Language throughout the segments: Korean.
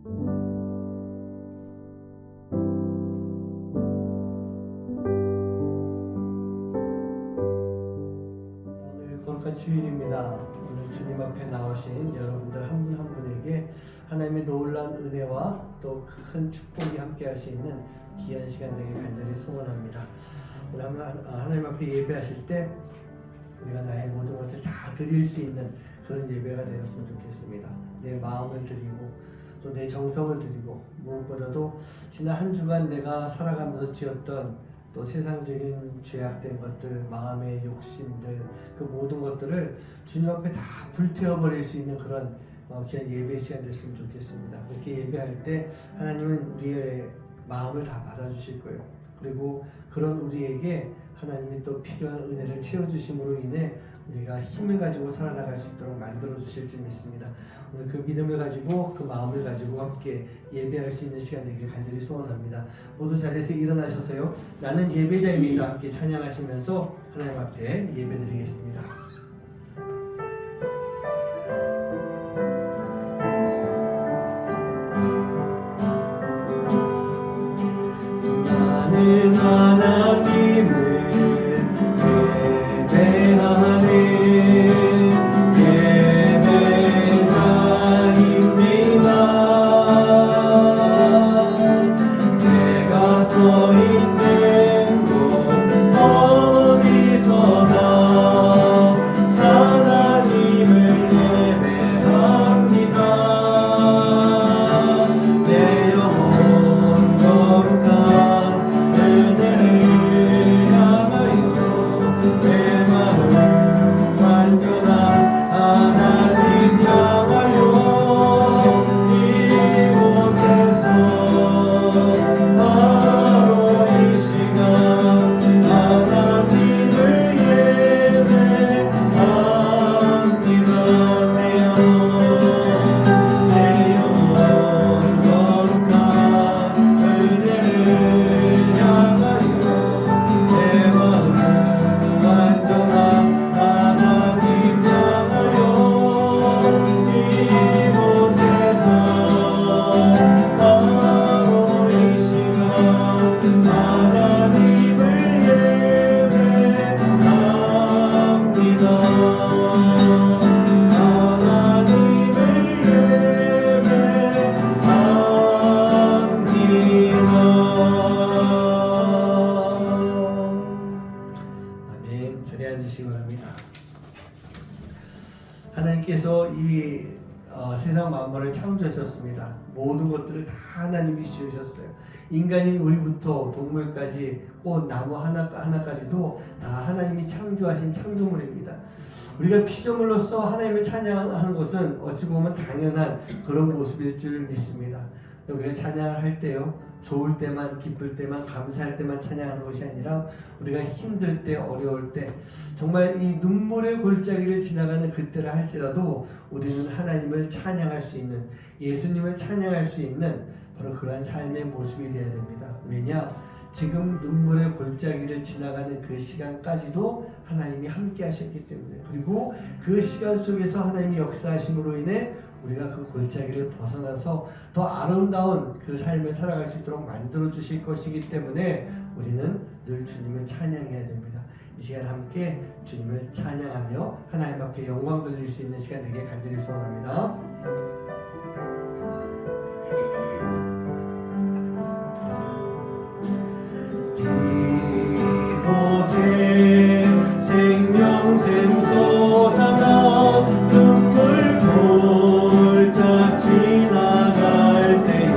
오늘 거룩한 주일입니다. 오늘 주님 앞에 나오신 여러분들 한 분 한 분에게 하나님의 놀라운 은혜와 또 큰 축복이 함께 할 수 있는 귀한 시간 되길 간절히 소원합니다. 오늘 하나님 앞에 예배하실 때 우리가 나의 모든 것을 다 드릴 수 있는 그런 예배가 되었으면 좋겠습니다. 내 마음을 드리고 또 내 정성을 드리고 무엇보다도 지난 한 주간 내가 살아가면서 지었던 또 세상적인 죄악된 것들, 마음의 욕심들, 그 모든 것들을 주님 앞에 다 불태워버릴 수 있는 그런 귀한 예배 시간 됐으면 좋겠습니다. 그렇게 예배할 때 하나님은 우리의 마음을 다 받아주실 거예요. 그리고 그런 우리에게 하나님이 또 필요한 은혜를 채워주심으로 인해 우리가 힘을 가지고 살아나갈 수 있도록 만들어주실 줄 믿습니다. 오늘 그 믿음을 가지고 그 마음을 가지고 함께 예배할 수 있는 시간 되길 간절히 소원합니다. 모두 자리에서 일어나셔서요. 나는 예배자입니다. 함께 찬양하시면서 하나님 앞에 예배드리겠습니다. 나는 하나님을 하나님께서 이 세상 만물을 창조하셨습니다. 모든 것들을 다 하나님이 지으셨어요. 인간인 우리부터 동물까지 꽃, 나무 하나까지도 다 하나님이 창조하신 창조물입니다. 우리가 피조물로서 하나님을 찬양하는 것은 어찌 보면 당연한 그런 모습일 줄 믿습니다. 우리가 찬양을 할 때요, 좋을 때만, 기쁠 때만, 감사할 때만 찬양하는 것이 아니라 우리가 힘들 때, 어려울 때, 정말 이 눈물의 골짜기를 지나가는 그때를 할지라도 우리는 하나님을 찬양할 수 있는, 예수님을 찬양할 수 있는 바로 그러한 삶의 모습이 되어야 됩니다. 왜냐? 지금 눈물의 골짜기를 지나가는 그 시간까지도 하나님이 함께 하셨기 때문에, 그리고 그 시간 속에서 하나님이 역사하심으로 인해 우리가 그 골짜기를 벗어나서 더 아름다운 그 삶을 살아갈 수 있도록 만들어 주실 것이기 때문에 우리는 늘 주님을 찬양해야 됩니다. 이 시간 함께 주님을 찬양하며 하나님 앞에 영광 돌릴 수 있는 시간 되게 간절히 소원합니다. 이곳에 생명샘 솟아나 눈물 골짝 지나갈 때에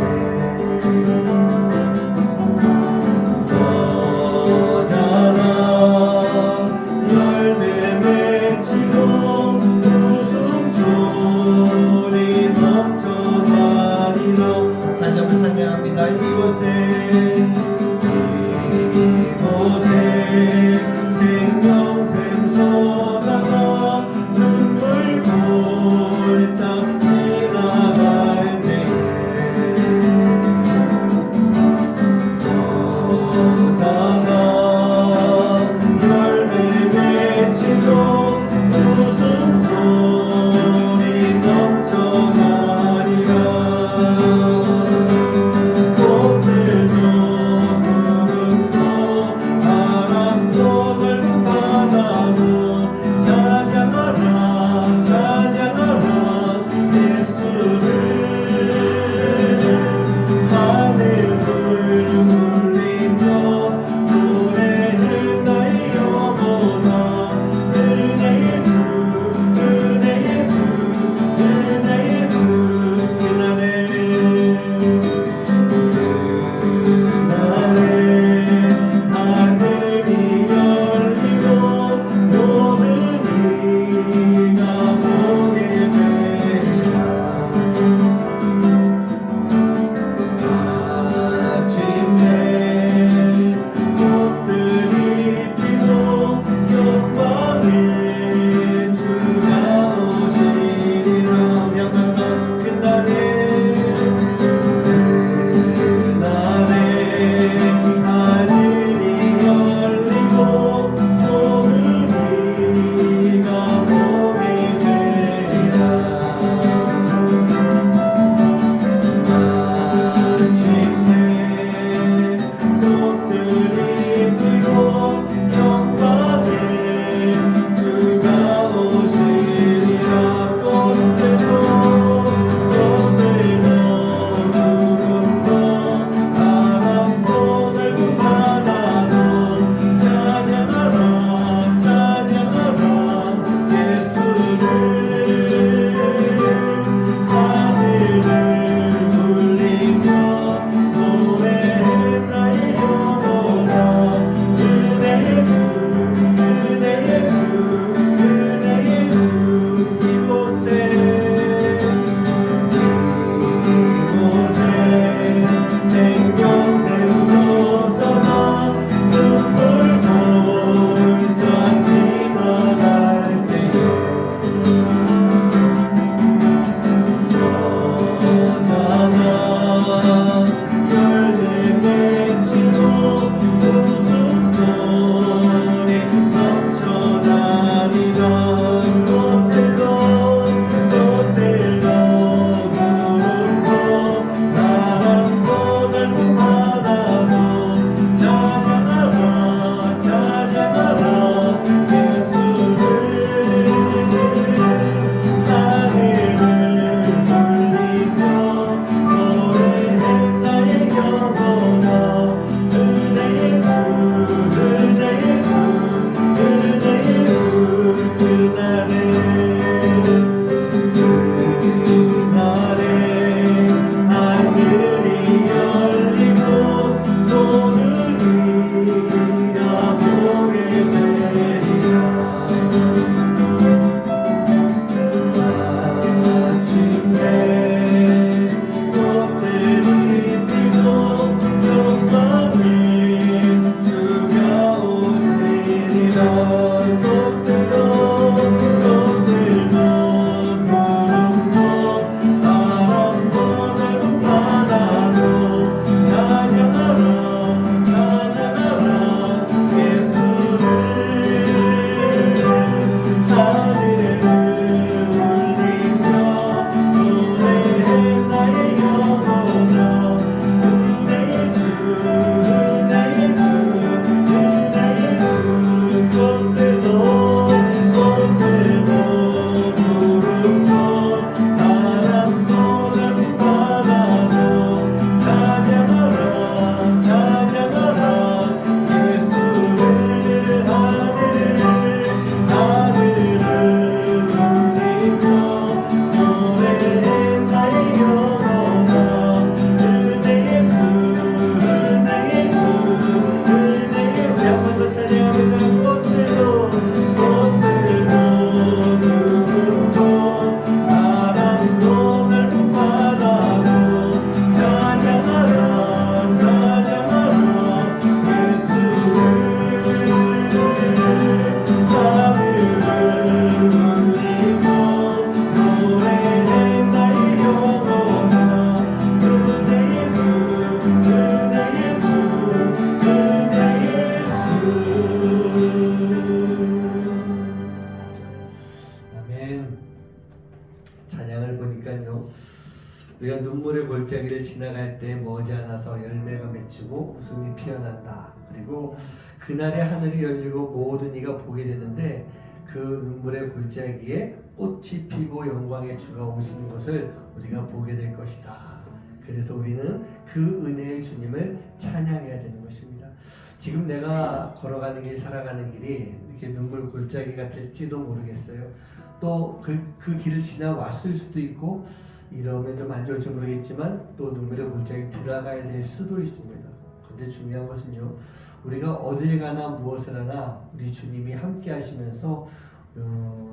너잖아 열매 맺히고 웃음소리 골짜기를 지나갈 때 머지않아서 열매가 맺히고 웃음이 피어난다. 그리고 그날의 하늘이 열리고 모든 이가 보게 되는데 그 눈물의 골짜기에 꽃이 피고 영광의 주가 오시는 것을 우리가 보게 될 것이다. 그래서 우리는 그 은혜의 주님을 찬양해야 되는 것입니다. 지금 내가 걸어가는 길, 살아가는 길이 이렇게 눈물 골짜기 같을지도 모르겠어요. 또 그 길을 지나왔을 수도 있고 이러면 좀 안 좋을지 모르겠지만 또 눈물의 골짜기 들어가야 될 수도 있습니다. 그런데 중요한 것은요, 우리가 어딜 가나 무엇을 하나 우리 주님이 함께 하시면서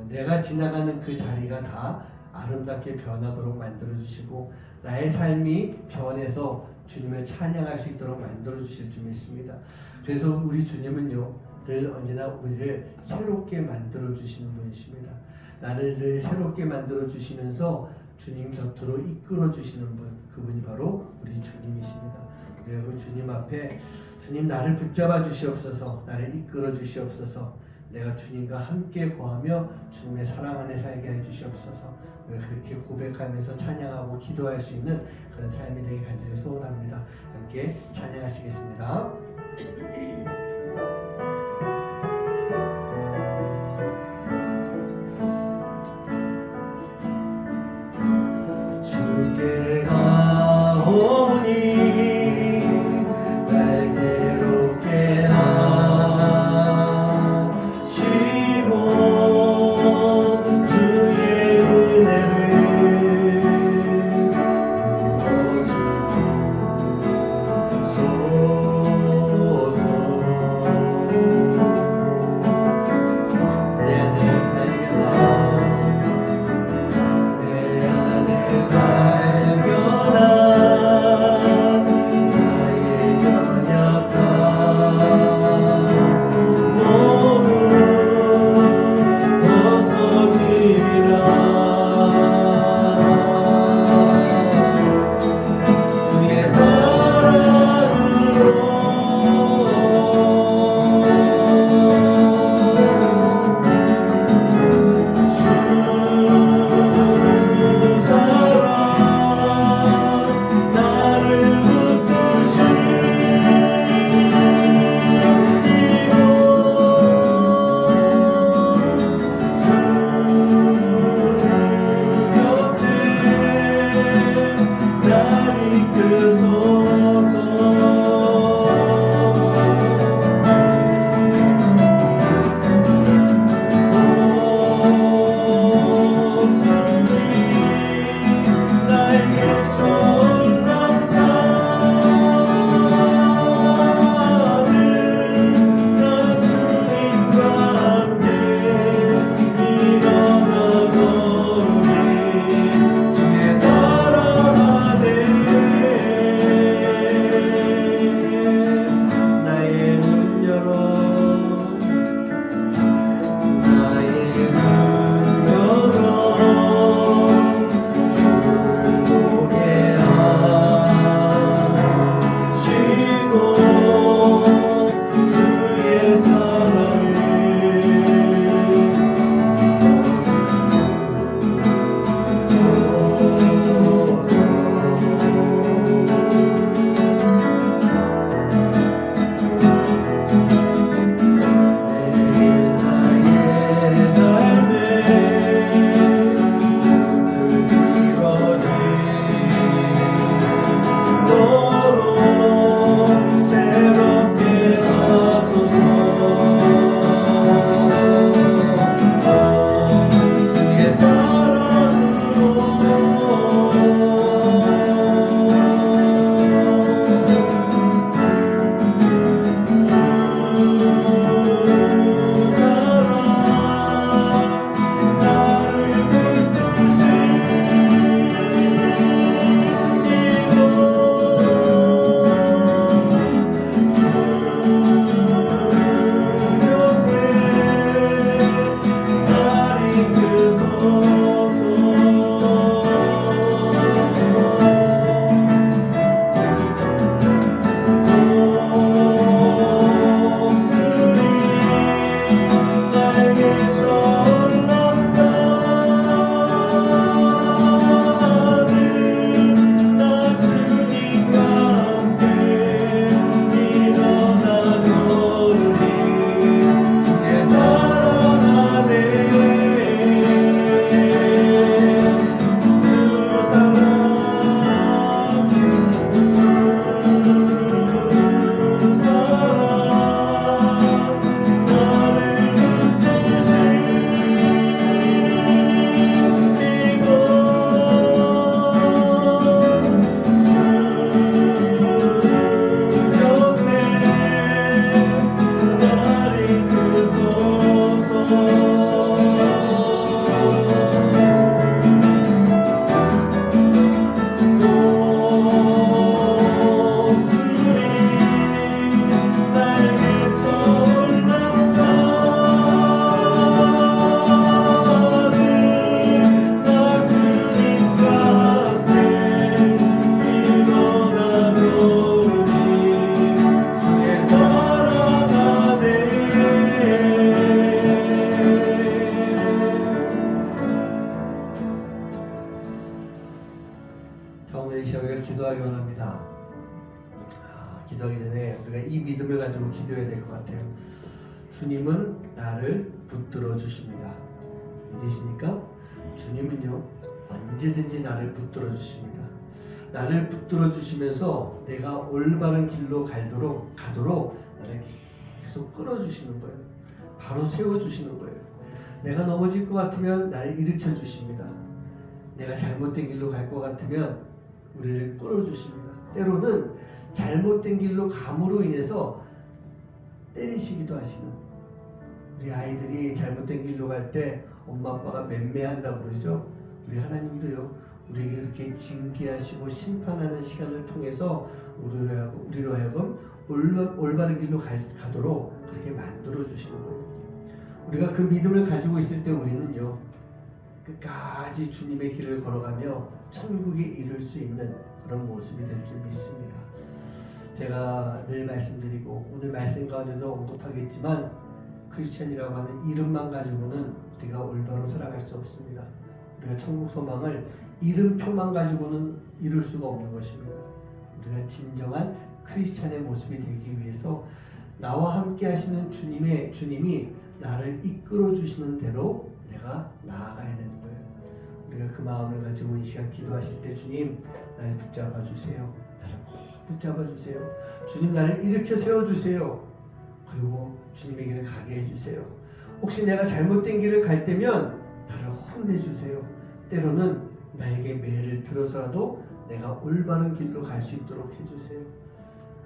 내가 지나가는 그 자리가 다 아름답게 변하도록 만들어주시고 나의 삶이 변해서 주님을 찬양할 수 있도록 만들어주실 줄 믿습니다. 그래서 우리 주님은요, 늘 언제나 우리를 새롭게 만들어주시는 분이십니다. 나를 늘 새롭게 만들어주시면서 주님 곁으로 이끌어주시는 분, 그분이 바로 우리 주님이십니다. 우리가 그 주님 앞에 주님 나를 붙잡아 주시옵소서, 나를 이끌어 주시옵소서, 내가 주님과 함께 거하며 주님의 사랑 안에 살게 해 주시옵소서. 우리가 그렇게 고백하면서 찬양하고 기도할 수 있는 그런 삶이 되게 간절히 소원합니다. 함께 찬양하시겠습니다. 주께 가오니 날 새롭게 하시고 주의 은혜를 부어주소서. 시간 우리가 기도하기 원합니다. 기도하기 전에 우리가 이 믿음을 가지고 기도해야 될 것 같아요. 주님은 나를 붙들어 주십니다. 믿으십니까? 주님은요 언제든지 나를 붙들어 주십니다. 나를 붙들어 주시면서 내가 올바른 길로 가도록 나를 계속 끌어주시는 거예요. 바로 세워주시는 거예요. 내가 넘어질 것 같으면 나를 일으켜 주십니다. 내가 잘못된 길로 갈 것 같으면 우리를 끌어주십니다. 때로는 잘못된 길로 감으로 인해서 때리시기도 하시는, 우리 아이들이 잘못된 길로 갈 때 엄마 아빠가 맴매한다고 그러죠. 우리 하나님도요 우리에게 이렇게 징계하시고 심판하는 시간을 통해서 우리로 하여금 올바른 길로 가도록 그렇게 만들어 주시는 거예요. 우리가 그 믿음을 가지고 있을 때 우리는요 끝까지 주님의 길을 걸어가며 천국에 이룰 수 있는 그런 모습이 될 줄 믿습니다. 제가 늘 말씀드리고 오늘 말씀 가운데도 언급하겠지만 크리스천이라고 하는 이름만 가지고는 우리가 올바로 살아갈 수 없습니다. 우리가 천국 소망을 이름표만 가지고는 이룰 수가 없는 것입니다. 우리가 진정한 크리스천의 모습이 되기 위해서 나와 함께 하시는 주님이 나를 이끌어 주시는 대로 내가 나아가야 되는 거예요. 우리가 그 마음을 가지고 이 시간 기도하실 때 주님 나를 붙잡아 주세요. 나를 꼭 붙잡아 주세요. 주님 나를 일으켜 세워 주세요. 그리고 주님의 길을 가게 해 주세요. 혹시 내가 잘못된 길을 갈 때면 나를 혼내 주세요. 때로는 나에게 매를 들어서라도 내가 올바른 길로 갈 수 있도록 해 주세요.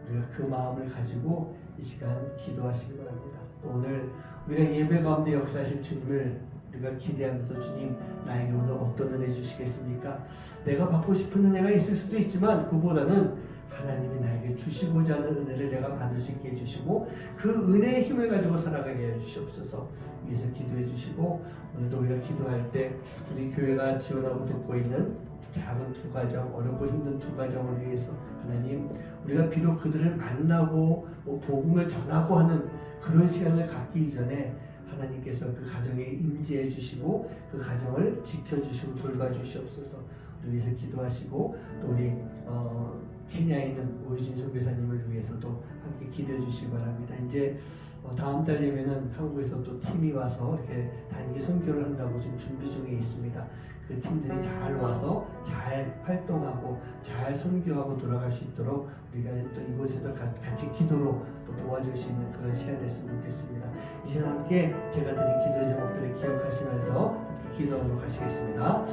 우리가 그 마음을 가지고 이 시간 기도하시기 바랍니다. 오늘 우리가 예배 가운데 역사하실 주님을 우리가 기대하면서 주님 나에게 오늘 어떤 은혜 주시겠습니까? 내가 받고 싶은 은혜가 있을 수도 있지만 그보다는 하나님이 나에게 주시고자 하는 은혜를 내가 받을 수 있게 해주시고 그 은혜의 힘을 가지고 살아가게 해주시옵소서. 위해서 기도해 주시고 오늘도 우리가 기도할 때 우리 교회가 지원하고 돕고 있는 작은 두 가정, 어렵고 힘든 두 가정을 위해서 하나님 우리가 비록 그들을 만나고 복음을 전하고 하는 그런 시간을 갖기 이전에 하나님께서 그 가정에 임재해 주시고 그 가정을 지켜주시고 돌봐주시옵소서. 우리 위해서 기도하시고 또 우리 케냐에 있는 오유진 선교사님을 위해서도 함께 기도해 주시기 바랍니다. 이제 다음 달 되면은 한국에서 또 팀이 와서 이렇게 단기 선교를 한다고 지금 준비 중에 있습니다. 그 팀들이 잘 와서 잘 활동하고 잘 선교하고 돌아갈 수 있도록 우리가 또 이곳에서 같이 기도로 또 도와줄 수 있는 그런 시간이 됐으면 좋겠습니다. 이 시간 함께 제가 드린 기도 제목들을 기억하시면서 함께 기도하도록 하시겠습니다.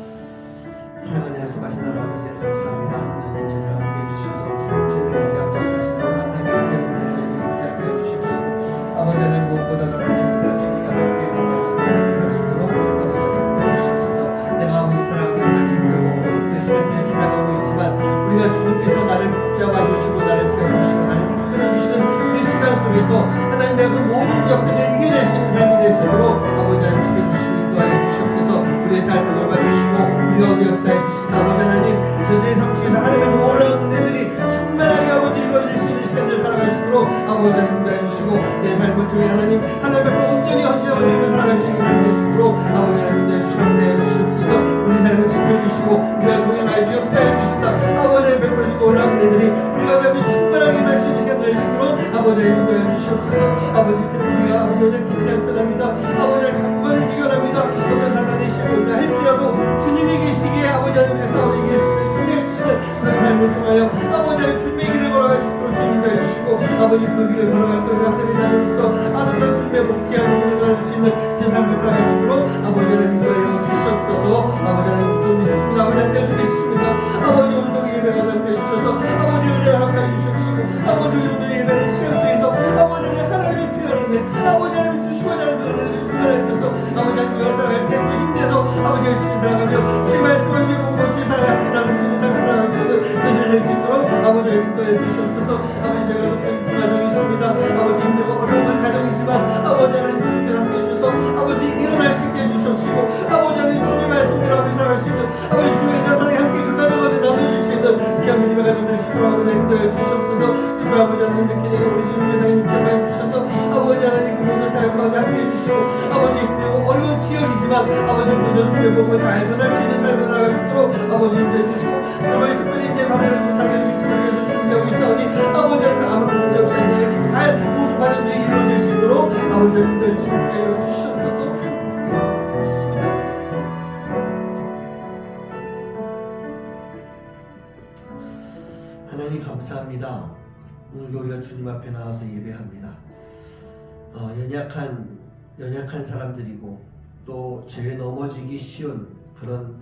사랑하는 하나님 말씀을 아버지 감사합니다. 하나님 저희와 함께 해주셔서 저희들에게 앞장서시고 하나님의 귀한 은혜를 인자하게 해주시옵소서. 아버지 하나님 무엇보다도 우리가 주님과 함께 걸어가시고 함께 살 수 있도록 아버지 하나님 도와주시옵소서. 내가 아버지 사랑하면서 많이 힘들고 그 시간들 지나가고 있지만 우리가 주님께서 나를 붙잡아 주시고 나를 세워주시고 나를 이끌어 주시는 그 시간 속에서 하나님 내가 그 모든 역경을 이겨낼 수 있는 삶이 될 수 있도록 아버지 하나님 지켜주시고 인도하여 주시옵소서. 우리의 삶을 돌봐주시고 우리가 어디 역사해 주시사 아버지 하나님 저희들의 삶 속에서 하나님의 놀라운 은혜들이 충만하게 아버지 이루어질 수 있는 시간들을 살아갈 수 있도록 아버지 하나님 인도해 주시고 내 삶을 통해 하나님 앞에 온전히 헌신하고 드리며 살아갈 수 있는 삶이 될 수 있도록 아버지 하나님 인도해 주시고 인도해 주시옵소서. 우리 삶을 지켜주시고 우리가 동행하여 주 역사해 주시사 아버지 하나님 베풀어주신 놀라운 은혜들이 우리가 아버지 충만하게 할 수 있는 시간들을 될 수 있도록 아버지 하나님 인도해 주시옵소서. 아버지 우리가 아버지 여전히 기지 않고납니다. 아버지 하나님 강건을 지켜납니다. 어떤 사단의 시험을 할지라도 주님이 계시기에 아버지 하나님 우리가 싸워 이길 수 있는 승리할 수 있는 그런 삶을 통하여 아버지 하나님 주님의 길을 걸어갈 수 있도록 주님 인도해 주시고 아버지 그 길을 걸어갈 때 우리가 하나님의 자녀로서 아름다운 주님의 복귀한 몸을 살아갈 수 있는 그 삶을 살아갈 수 있도록 아버지 하나님 인도해 주시옵소서. 아버지 하나님 주님 믿습니다. 아버지 하나님 주 믿습니다. 아버지 오늘도 예배가 함께 해주셔서 아버지 은혜 허락하여 주시옵시고 아버지 오늘도 예배하는 시간 속에서 아버지 하나님이 필요한데 아버지 하나님 주시고자 하는 그 은혜를 충만하게 해주셔서 아버지 하나님 주가 살아갈 때 힘내서 아버지 열심히 살아가며 주의 말씀과 주의 공부 주의 사랑을 함께 나눌 수 있는 삶을 살아갈 수 있는 저희를 낼 수 있도록 아버지 하나님 인도해 주시옵소서. 아버지 제가 돕는 두 가정이 있습니다. 아버지 힘들고 어려운 가정이지만 아버지 하나님 주님과 함께 해주셔서 아버지 일어날 수 있게 해주시옵시고 아버지 하나님 주님 말씀대로 함께 살아갈 수 있는 아버지 주님의 인도사랑에 함께 그 가정과 나눠줄 수 있는 귀한 믿음의 가정들이 주시고 아버지 인도해 주시옵소서. 특별히 아버지 하나님 이렇게 되는 우리 주님 하나님 인도해 주셔서 아버지 하나님 그 모든 사역 가운데 함께해 주시고 아버지 힘들고 어려운 지역이지만 아버지 그저 주의 복음을 잘 전할 수 있는 삶을 나아갈 수 있도록 아버지 인도해 주시고 아버지 특별히 이제 바라는 당연히 미팅을 위해서 준비하고 있사오니 아버지 하나님 아무런 문제 없이 잘 모든 반응들이 이루어질 수 있도록 아버지 하나님 인도해 주시옵소서. 하나님 감사합니다. 오늘도 우리가 주님 앞에 나와서 예배합니다. 연약한 사람들이고 또 죄에 넘어지기 쉬운 그런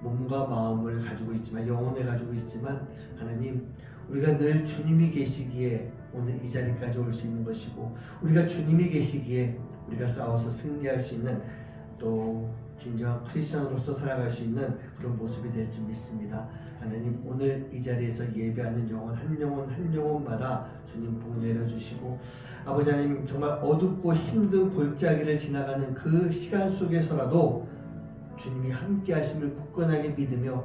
몸과 마음을 가지고 있지만 영혼을 가지고 있지만 하나님 우리가 늘 주님이 계시기에 오늘 이 자리까지 올 수 있는 것이고 우리가 주님이 계시기에 우리가 싸워서 승리할 수 있는 또 진정한 크리스천으로서 살아갈 수 있는 그런 모습이 될 줄 믿습니다. 하나님 오늘 이 자리에서 예배하는 영혼 한 영혼마다 주님 복 내려주시고 아버지 하나님 정말 어둡고 힘든 골짜기를 지나가는 그 시간 속에서라도 주님이 함께 하심을 굳건하게 믿으며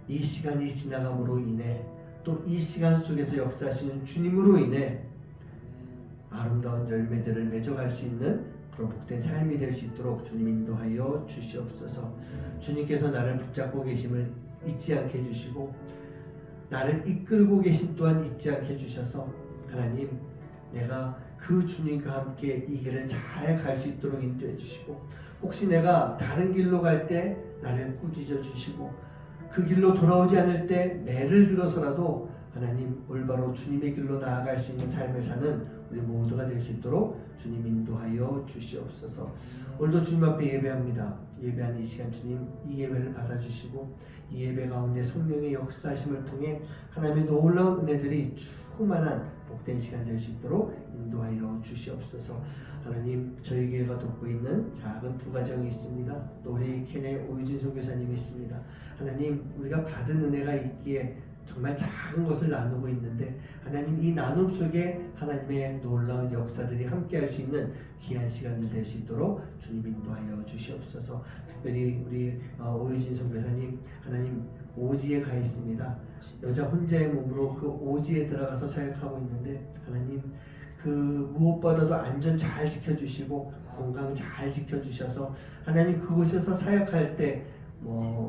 이 시간이 지나감으로 인해 또 이 시간 속에서 역사하시는 주님으로 인해 아름다운 열매들을 맺어갈 수 있는 그런 복된 삶이 될 수 있도록 주님 인도하여 주시옵소서. 주님께서 나를 붙잡고 계심을 잊지 않게 해주시고 나를 이끌고 계심 또한 잊지 않게 해주셔서 하나님 내가 그 주님과 함께 이 길을 잘 갈 수 있도록 인도해 주시고 혹시 내가 다른 길로 갈 때 나를 꾸짖어 주시고 그 길로 돌아오지 않을 때 매를 들어서라도 하나님 올바로 주님의 길로 나아갈 수 있는 삶을 사는 우리 모두가 될 수 있도록 주님 인도하여 주시옵소서. 오늘도 주님 앞에 예배합니다. 예배하는 이 시간 주님 이 예배를 받아주시고 이 예배 가운데 성령의 역사하심을 통해 하나님의 놀라운 은혜들이 충만한 복된 시간 될 수 있도록 인도하여 주시옵소서. 하나님 저희 교회가 돕고 있는 작은 두 가정이 있습니다. 또 우리 캔의 오유진 선교사님이 있습니다. 하나님 우리가 받은 은혜가 있기에 정말 작은 것을 나누고 있는데 하나님 이 나눔 속에 하나님의 놀라운 역사들이 함께 할 수 있는 귀한 시간들 될 수 있도록 주님 인도하여 주시옵소서. 특별히 우리 오유진 선교사님 하나님 오지에 가 있습니다. 여자 혼자의 몸으로 그 오지에 들어가서 사역하고 있는데 하나님 그 무엇보다도 안전 잘 지켜주시고 건강 잘 지켜주셔서 하나님 그곳에서 사역할 때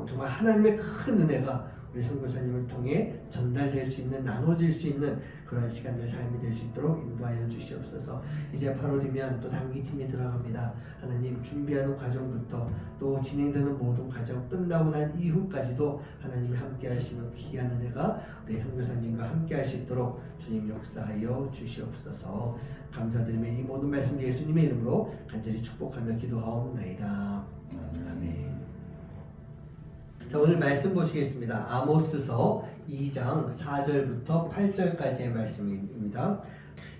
정말 하나님의 큰 은혜가 우리 선교사님을 통해 전달될 수 있는 나눠질 수 있는 그런 시간들 삶이 될 수 있도록 인도하여 주시옵소서. 이제 8월이면 또 단기팀이 들어갑니다. 하나님 준비하는 과정부터 또 진행되는 모든 과정 끝나고 난 이후까지도 하나님이 함께 하시는 귀한 은혜가 우리 선교사님과 함께 할 수 있도록 주님 역사하여 주시옵소서. 감사드리며 이 모든 말씀 예수님의 이름으로 간절히 축복하며 기도하옵나이다. 아멘. 자, 오늘 말씀 보시겠습니다. 아모스서 2장 4절부터 8절까지의 말씀입니다.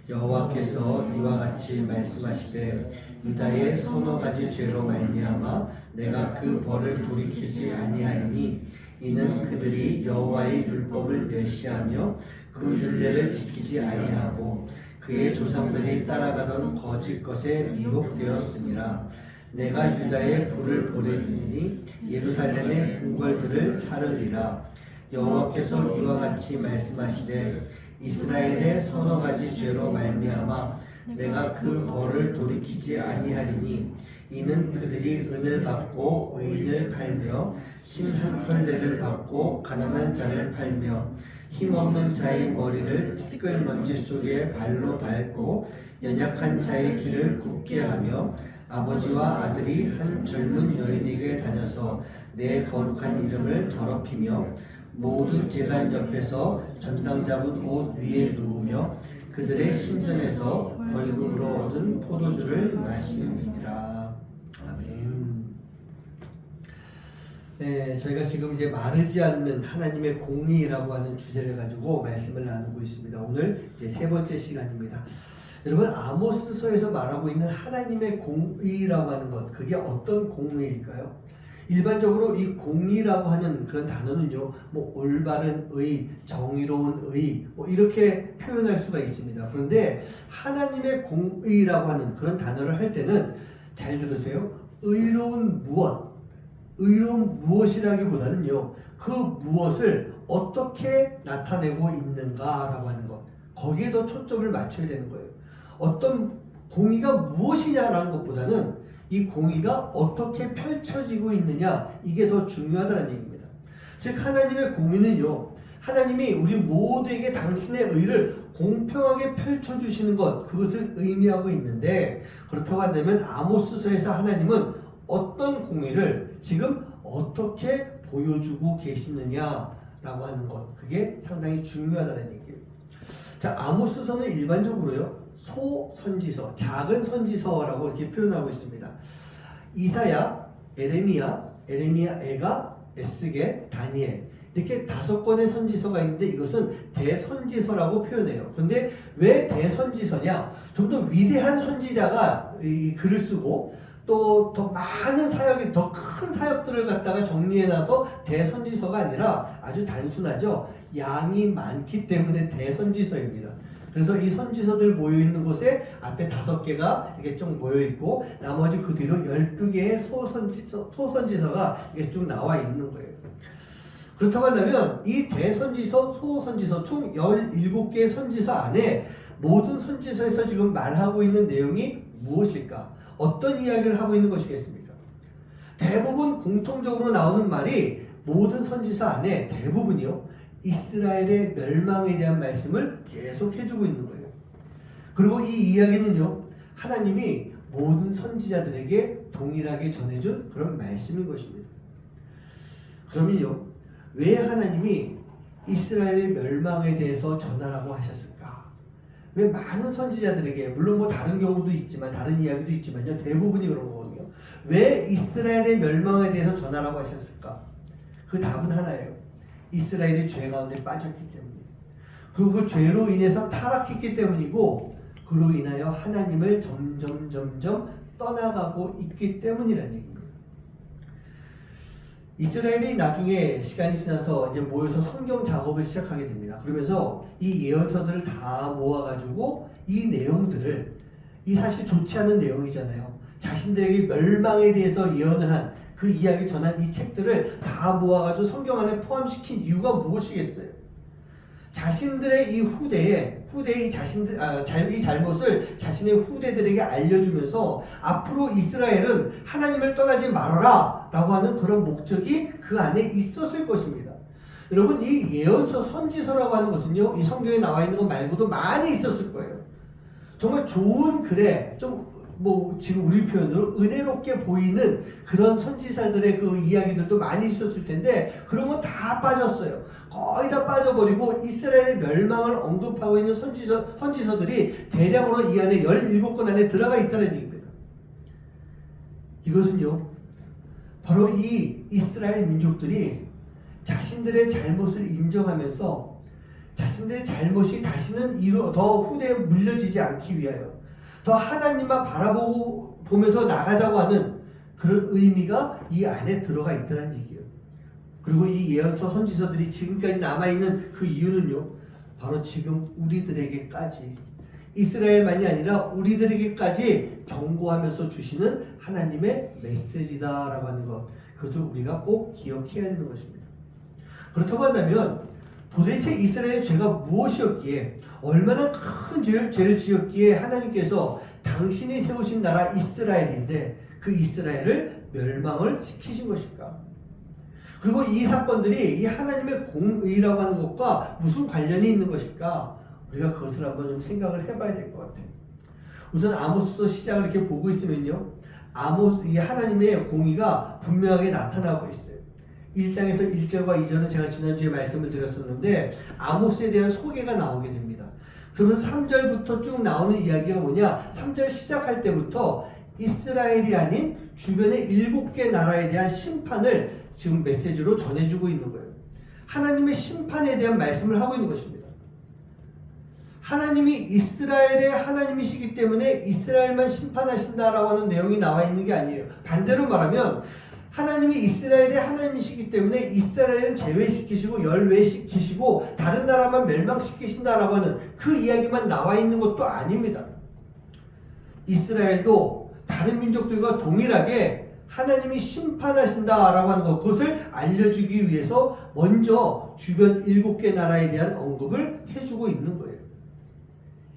여호와께서 이와 같이 말씀하시되 유다의 서너 가지 죄로 말미암아 내가 그 벌을 돌이키지 아니하리니 이는 그들이 여호와의 율법을 멸시하며 그 율례를 지키지 아니하고 그의 조상들이 따라가던 거짓 것에 미혹되었음이라. 내가 유다에 불을 보내리니 예루살렘의 궁궐들을 사르리라. 여호와께서 이와 같이 말씀하시되 이스라엘의 서너 가지 죄로 말미암아 내가 그 벌을 돌이키지 아니하리니 이는 그들이 은을 받고 의인을 팔며 신 한 켤레를 받고 가난한 자를 팔며 힘없는 자의 머리를 티끌 먼지 속에 발로 밟고 연약한 자의 길을 굽게 하며 아버지와 아들이 한 젊은 여인에게 다녀서 내 거룩한 이름을 더럽히며 모든 제단 옆에서 전당 잡은 옷 위에 누우며 그들의 신전에서 벌금으로 얻은 포도주를 마시느니라. 아멘. 네, 저희가 지금 이제 마르지 않는 하나님의 공의라고 하는 주제를 가지고 말씀을 나누고 있습니다. 오늘 이제 세 번째 시간입니다. 여러분 아모스서에서 말하고 있는 하나님의 공의라고 하는 것 그게 어떤 공의일까요? 일반적으로 이 공의라고 하는 그런 단어는요 올바른 의, 정의로운 의 이렇게 표현할 수가 있습니다. 그런데 하나님의 공의라고 하는 그런 단어를 할 때는 잘 들으세요. 의로운 무엇이라기보다는요 그 무엇을 어떻게 나타내고 있는가라고 하는 것, 거기에 더 초점을 맞춰야 되는 거예요. 어떤 공의가 무엇이냐라는 것보다는 이 공의가 어떻게 펼쳐지고 있느냐, 이게 더 중요하다는 얘기입니다. 즉 하나님의 공의는요, 하나님이 우리 모두에게 당신의 의를 공평하게 펼쳐주시는 것, 그것을 의미하고 있는데, 그렇다고 한다면 아모스서에서 하나님은 어떤 공의를 지금 어떻게 보여주고 계시느냐라고 하는 것, 그게 상당히 중요하다는 얘기예요. 자, 아모스서는 일반적으로요, 소선지서, 작은 선지서라고 이렇게 표현하고 있습니다. 이사야, 에레미야, 에가, 에스겔, 다니엘, 이렇게 5권의 선지서가 있는데 이것은 대선지서라고 표현해요. 그런데 왜 대선지서냐? 좀 더 위대한 선지자가 이 글을 쓰고 또 더 많은 사역이, 더 큰 사역들을 갖다가 정리해놔서 대선지서가 아니라 아주 단순하죠. 양이 많기 때문에 대선지서입니다. 그래서 이 선지서들 모여있는 곳에 앞에 5개가 이렇게 쭉 모여있고 나머지 그 뒤로 12개의 소선지서가 이게 쭉 나와 있는 거예요. 그렇다고 한다면 이 대선지서, 소선지서 총 17개의 선지서 안에 모든 선지서에서 지금 말하고 있는 내용이 무엇일까? 어떤 이야기를 하고 있는 것이겠습니까? 대부분 공통적으로 나오는 말이 모든 선지서 안에 대부분이요, 이스라엘의 멸망에 대한 말씀을 계속 해주고 있는 거예요. 그리고 이 이야기는요, 하나님이 모든 선지자들에게 동일하게 전해준 그런 말씀인 것입니다. 그러면요, 왜 하나님이 이스라엘의 멸망에 대해서 전하라고 하셨을까? 왜 많은 선지자들에게, 물론 뭐 다른 경우도 있지만, 다른 이야기도 있지만요, 대부분이 그런 거거든요. 왜 이스라엘의 멸망에 대해서 전하라고 하셨을까? 그 답은 하나예요. 이스라엘이 죄 가운데 빠졌기 때문이에요. 그리고 그 죄로 인해서 타락했기 때문이고, 그로 인하여 하나님을 점점 떠나가고 있기 때문이라는 얘기입니다. 이스라엘이 나중에 시간이 지나서 이제 모여서 성경 작업을 시작하게 됩니다. 그러면서 이 예언서들을 다 모아가지고 이 내용들을, 이 사실 좋지 않은 내용이잖아요. 자신들에게 멸망에 대해서 예언을 한, 그 이야기 전한 이 책들을 다 모아가지고 성경 안에 포함시킨 이유가 무엇이겠어요? 자신들의 이 후대에 이 잘못을 자신의 후대들에게 알려주면서 앞으로 이스라엘은 하나님을 떠나지 말아라 라고 하는 그런 목적이 그 안에 있었을 것입니다. 여러분, 이 예언서, 선지서라고 하는 것은요, 이 성경에 나와 있는 것 말고도 많이 있었을 거예요. 정말 좋은 글에 좀 지금 우리 표현으로 은혜롭게 보이는 그런 선지자들의 그 이야기들도 많이 있었을 텐데 그런 건 다 빠졌어요. 거의 다 빠져버리고 이스라엘의 멸망을 언급하고 있는 선지서들이 대량으로 이 안에 17권 안에 들어가 있다는 얘기입니다. 이것은요, 바로 이 이스라엘 민족들이 자신들의 잘못을 인정하면서 자신들의 잘못이 다시는 더 후대에 물려지지 않기 위하여 더 하나님만 보면서 나가자고 하는 그런 의미가 이 안에 들어가 있다는 얘기예요. 그리고 이 예언서, 선지서들이 지금까지 남아있는 그 이유는요, 바로 지금 우리들에게까지, 이스라엘만이 아니라 우리들에게까지 경고하면서 주시는 하나님의 메시지다라고 하는 것, 그것을 우리가 꼭 기억해야 되는 것입니다. 그렇다고 한다면 도대체 이스라엘의 죄가 무엇이었기에, 얼마나 큰 죄를 지었기에 하나님께서 당신이 세우신 나라 이스라엘인데 그 이스라엘을 멸망을 시키신 것일까? 그리고 이 사건들이 이 하나님의 공의라고 하는 것과 무슨 관련이 있는 것일까? 우리가 그것을 한번 좀 생각을 해봐야 될 것 같아요. 우선 아모스서 시작을 이렇게 보고 있으면요, 이 하나님의 공의가 분명하게 나타나고 있어요. 1장에서 1절과 2절은 제가 지난주에 말씀을 드렸었는데 아모스에 대한 소개가 나오게 됩니다. 그러면서 3절부터 쭉 나오는 이야기가 뭐냐, 3절 시작할 때부터 이스라엘이 아닌 주변의 7개 나라에 대한 심판을 지금 메시지로 전해주고 있는 거예요. 하나님의 심판에 대한 말씀을 하고 있는 것입니다. 하나님이 이스라엘의 하나님이시기 때문에 이스라엘만 심판하신다라고 하는 내용이 나와 있는 게 아니에요. 반대로 말하면 하나님이 이스라엘의 하나님이시기 때문에 이스라엘은 제외시키시고 열외시키시고 다른 나라만 멸망시키신다라고 하는 그 이야기만 나와 있는 것도 아닙니다. 이스라엘도 다른 민족들과 동일하게 하나님이 심판하신다라고 하는 것, 그것을 알려주기 위해서 먼저 주변 7개 나라에 대한 언급을 해주고 있는 거예요.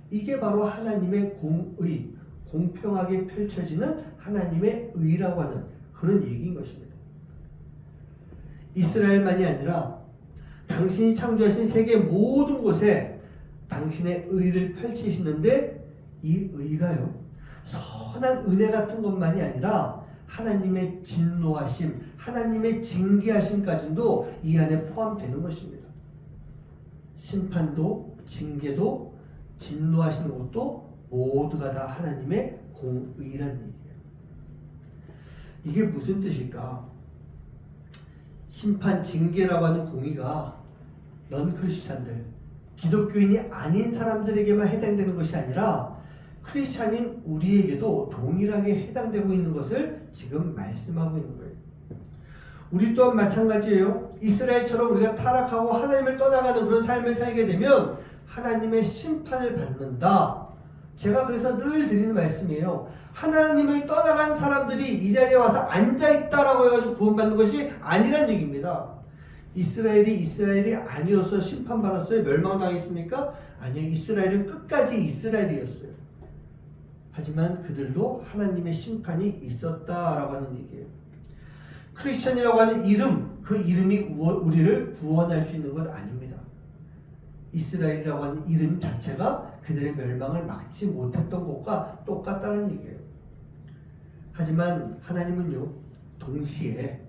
이게 바로 하나님의 공의, 공평하게 펼쳐지는 하나님의 의라고 하는 그런 얘기인 것입니다. 이스라엘만이 아니라 당신이 창조하신 세계 모든 곳에 당신의 의를 펼치시는데, 이 의가요, 선한 은혜 같은 것만이 아니라 하나님의 진노하심, 하나님의 징계하심까지도 이 안에 포함되는 것입니다. 심판도 징계도 진노하시는 것도 모두가 다 하나님의 공의라는 얘기예요. 이게 무슨 뜻일까? 심판, 징계라고 하는 공의가 넌 크리스찬들, 기독교인이 아닌 사람들에게만 해당되는 것이 아니라 크리스찬인 우리에게도 동일하게 해당되고 있는 것을 지금 말씀하고 있는 거예요. 우리 또한 마찬가지예요. 이스라엘처럼 우리가 타락하고 하나님을 떠나가는 그런 삶을 살게 되면 하나님의 심판을 받는다. 제가 그래서 늘 드리는 말씀이에요. 하나님을 떠나간 사람들이 이 자리에 와서 앉아있다라고 해가지고 구원받는 것이 아니란 얘기입니다. 이스라엘이 아니어서 심판받았어요? 멸망당했습니까? 아니요. 이스라엘은 끝까지 이스라엘이었어요. 하지만 그들도 하나님의 심판이 있었다라고 하는 얘기예요. 크리스천이라고 하는 이름, 그 이름이 우리를 구원할 수 있는 것 아닙니다. 이스라엘이라고 하는 이름 자체가 그들의 멸망을 막지 못했던 것과 똑같다는 얘기예요. 하지만 하나님은요, 동시에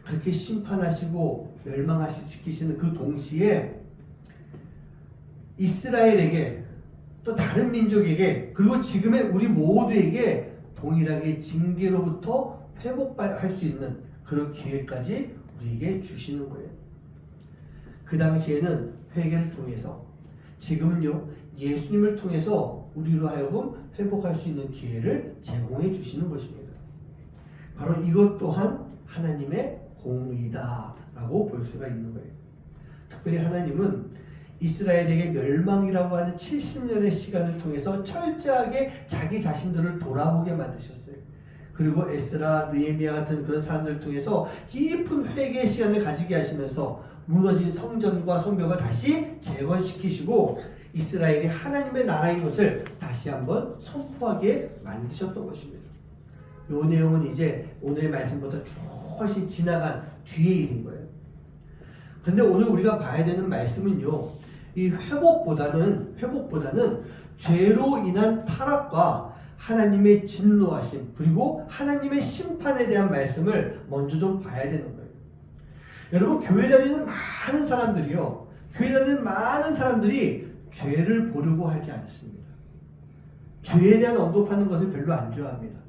그렇게 심판하시고 멸망시키시는 그 동시에 이스라엘에게, 또 다른 민족에게, 그리고 지금의 우리 모두에게 동일하게 징계로부터 회복할 수 있는 그런 기회까지 우리에게 주시는 거예요. 그 당시에는 회개를 통해서, 지금은요 예수님을 통해서 우리로 하여금 회복할 수 있는 기회를 제공해 주시는 것입니다. 바로 이것 또한 하나님의 공의다라고 볼 수가 있는 거예요. 특별히 하나님은 이스라엘에게 멸망이라고 하는 70년의 시간을 통해서 철저하게 자기 자신들을 돌아보게 만드셨어요. 그리고 에스라, 느헤미야 같은 그런 사람들을 통해서 깊은 회개의 시간을 가지게 하시면서 무너진 성전과 성벽을 다시 재건시키시고 이스라엘이 하나님의 나라인 것을 다시 한번 선포하게 만드셨던 것입니다. 이 내용은 이제 오늘의 말씀보다 훨씬 지나간 뒤의 일인 거예요. 근데 오늘 우리가 봐야 되는 말씀은요, 이 회복보다는 죄로 인한 타락과 하나님의 진노하심, 그리고 하나님의 심판에 대한 말씀을 먼저 좀 봐야 되는 거예요. 여러분, 교회 다니는 많은 사람들이 죄를 보려고 하지 않습니다. 죄에 대한 언급하는 것을 별로 안 좋아합니다.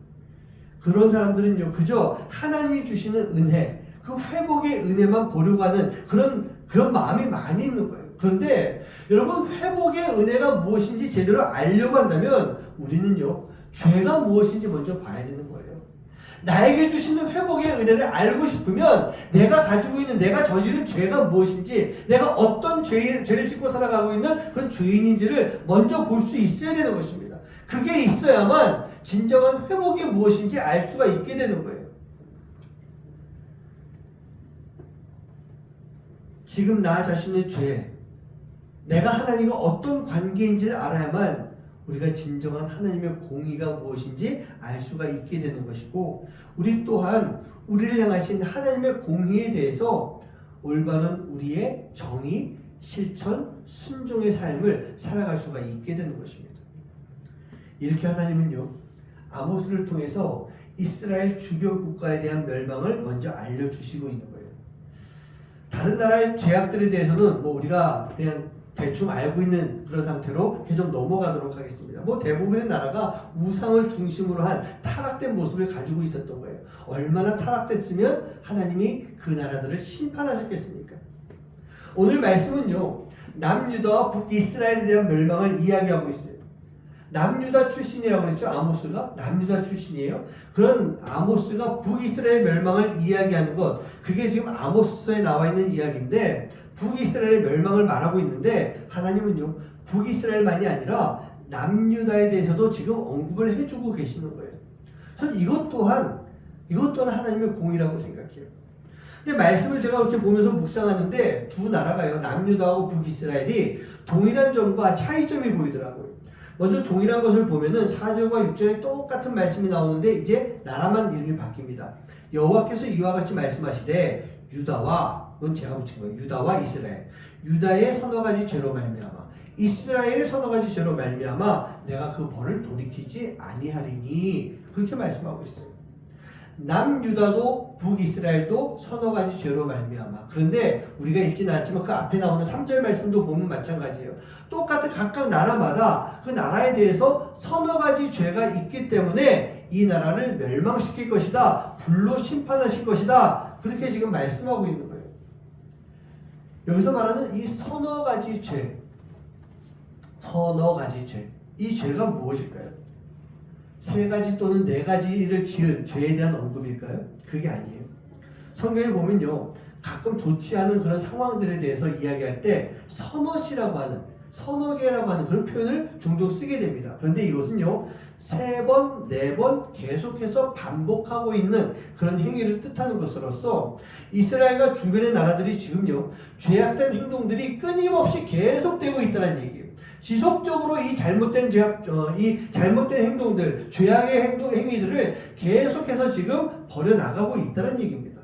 그런 사람들은요, 그저 하나님이 주시는 은혜, 그 회복의 은혜만 보려고 하는 그런 마음이 많이 있는 거예요. 그런데 여러분, 회복의 은혜가 무엇인지 제대로 알려고 한다면 우리는요, 죄가 무엇인지 먼저 봐야 되는 거예요. 나에게 주시는 회복의 은혜를 알고 싶으면 내가 가지고 있는, 내가 저지른 죄가 무엇인지, 내가 어떤 죄를 짓고 살아가고 있는 그런 죄인인지를 먼저 볼 수 있어야 되는 것입니다. 그게 있어야만 진정한 회복이 무엇인지 알 수가 있게 되는 거예요. 지금 나 자신의 죄, 내가 하나님과 어떤 관계인지를 알아야만 우리가 진정한 하나님의 공의가 무엇인지 알 수가 있게 되는 것이고, 우리 또한 우리를 향하신 하나님의 공의에 대해서 올바른 우리의 정의, 실천, 순종의 삶을 살아갈 수가 있게 되는 것입니다. 이렇게 하나님은요, 아모스를 통해서 이스라엘 주변 국가에 대한 멸망을 먼저 알려주시고 있는 거예요. 다른 나라의 죄악들에 대해서는 우리가 그냥 대충 알고 있는 그런 상태로 계속 넘어가도록 하겠습니다. 대부분의 나라가 우상을 중심으로 한 타락된 모습을 가지고 있었던 거예요. 얼마나 타락됐으면 하나님이 그 나라들을 심판하셨겠습니까? 오늘 말씀은요, 남유다와 북이스라엘에 대한 멸망을 이야기하고 있어요. 남유다 출신이라고 그랬죠. 아모스가 남유다 출신이에요. 그런 아모스가 북이스라엘 멸망을 이야기하는 것, 그게 지금 아모스에 나와 있는 이야기인데, 북이스라엘의 멸망을 말하고 있는데 하나님은요, 북이스라엘만이 아니라 남유다에 대해서도 지금 언급을 해주고 계시는 거예요. 전 이것 또한 이것 또한 하나님의 공이라고 생각해요. 근데 말씀을 제가 이렇게 보면서 묵상하는데 두 나라가요, 남유다하고 북이스라엘이 동일한 점과 차이점이 보이더라고요. 먼저 동일한 것을 보면은 4절과 6절에 똑같은 말씀이 나오는데 이제 나라만 이름이 바뀝니다. 여호와께서 이와 같이 말씀하시되 유다와, 이건 제가 붙인 거예요. 유다와 이스라엘. 유다의 서너 가지 죄로 말미암아 이스라엘의 서너 가지 죄로 말미암아 내가 그 벌을 돌이키지 아니하리니, 그렇게 말씀하고 있어요. 남유다도 북이스라엘도 서너 가지 죄로 말미암아. 그런데 우리가 읽지는 않지만 그 앞에 나오는 3절 말씀도 보면 마찬가지예요. 똑같은 각각 나라마다 그 나라에 대해서 서너 가지 죄가 있기 때문에 이 나라를 멸망시킬 것이다, 불로 심판하실 것이다, 그렇게 지금 말씀하고 있는 거예요. 여기서 말하는 이 서너 가지 죄, 서너 가지 죄, 이 죄가 무엇일까요? 세 가지 또는 네 가지를 지은 죄에 대한 언급일까요? 그게 아니에요. 성경에 보면요, 가끔 좋지 않은 그런 상황들에 대해서 이야기할 때 서너시라고 하는, 서너 개라고 하는 그런 표현을 종종 쓰게 됩니다. 그런데 이것은요, 세 번, 네 번 계속해서 반복하고 있는 그런 행위를 뜻하는 것으로서 이스라엘과 주변의 나라들이 지금요, 죄악된 행동들이 끊임없이 계속되고 있다는 얘기예요. 지속적으로 이 잘못된 행동들, 죄악의 행위들을 계속해서 지금 버려나가고 있다는 얘기입니다.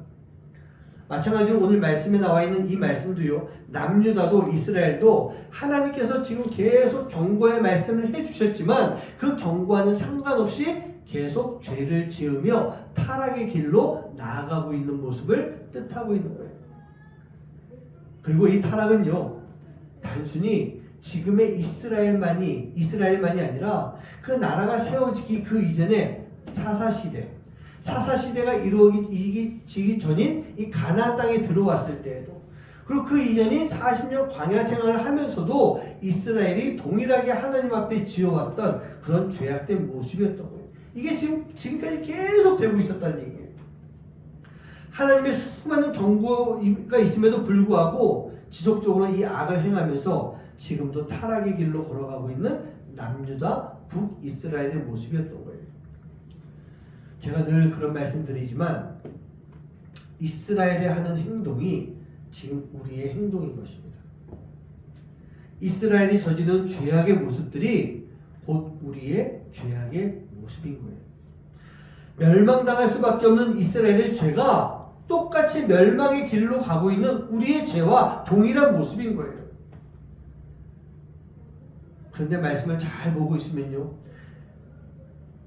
마찬가지로 오늘 말씀에 나와 있는 이 말씀도요, 남유다도 이스라엘도 하나님께서 지금 계속 경고의 말씀을 해주셨지만 그 경고와는 상관없이 계속 죄를 지으며 타락의 길로 나아가고 있는 모습을 뜻하고 있는 거예요. 그리고 이 타락은요, 단순히 지금의 이스라엘만이 아니라 그 나라가 세워지기 그 이전에 사사시대가 이루어지기 전인 이 가나안 땅에 들어왔을 때에도, 그리고 그 이전인 40년 광야 생활을 하면서도 이스라엘이 동일하게 하나님 앞에 지어왔던 그런 죄악된 모습이었던 거예요. 이게 지금까지 계속 되고 있었다는 얘기예요. 하나님의 수많은 경고가 있음에도 불구하고 지속적으로 이 악을 행하면서 지금도 타락의 길로 걸어가고 있는 남유다 북이스라엘의 모습이었던 거예요. 제가 늘 그런 말씀 드리지만 이스라엘이 하는 행동이 지금 우리의 행동인 것입니다. 이스라엘이 저지른 죄악의 모습들이 곧 우리의 죄악의 모습인 거예요. 멸망당할 수밖에 없는 이스라엘의 죄가 똑같이 멸망의 길로 가고 있는 우리의 죄와 동일한 모습인 거예요. 그런데 말씀을 잘 보고 있으면요,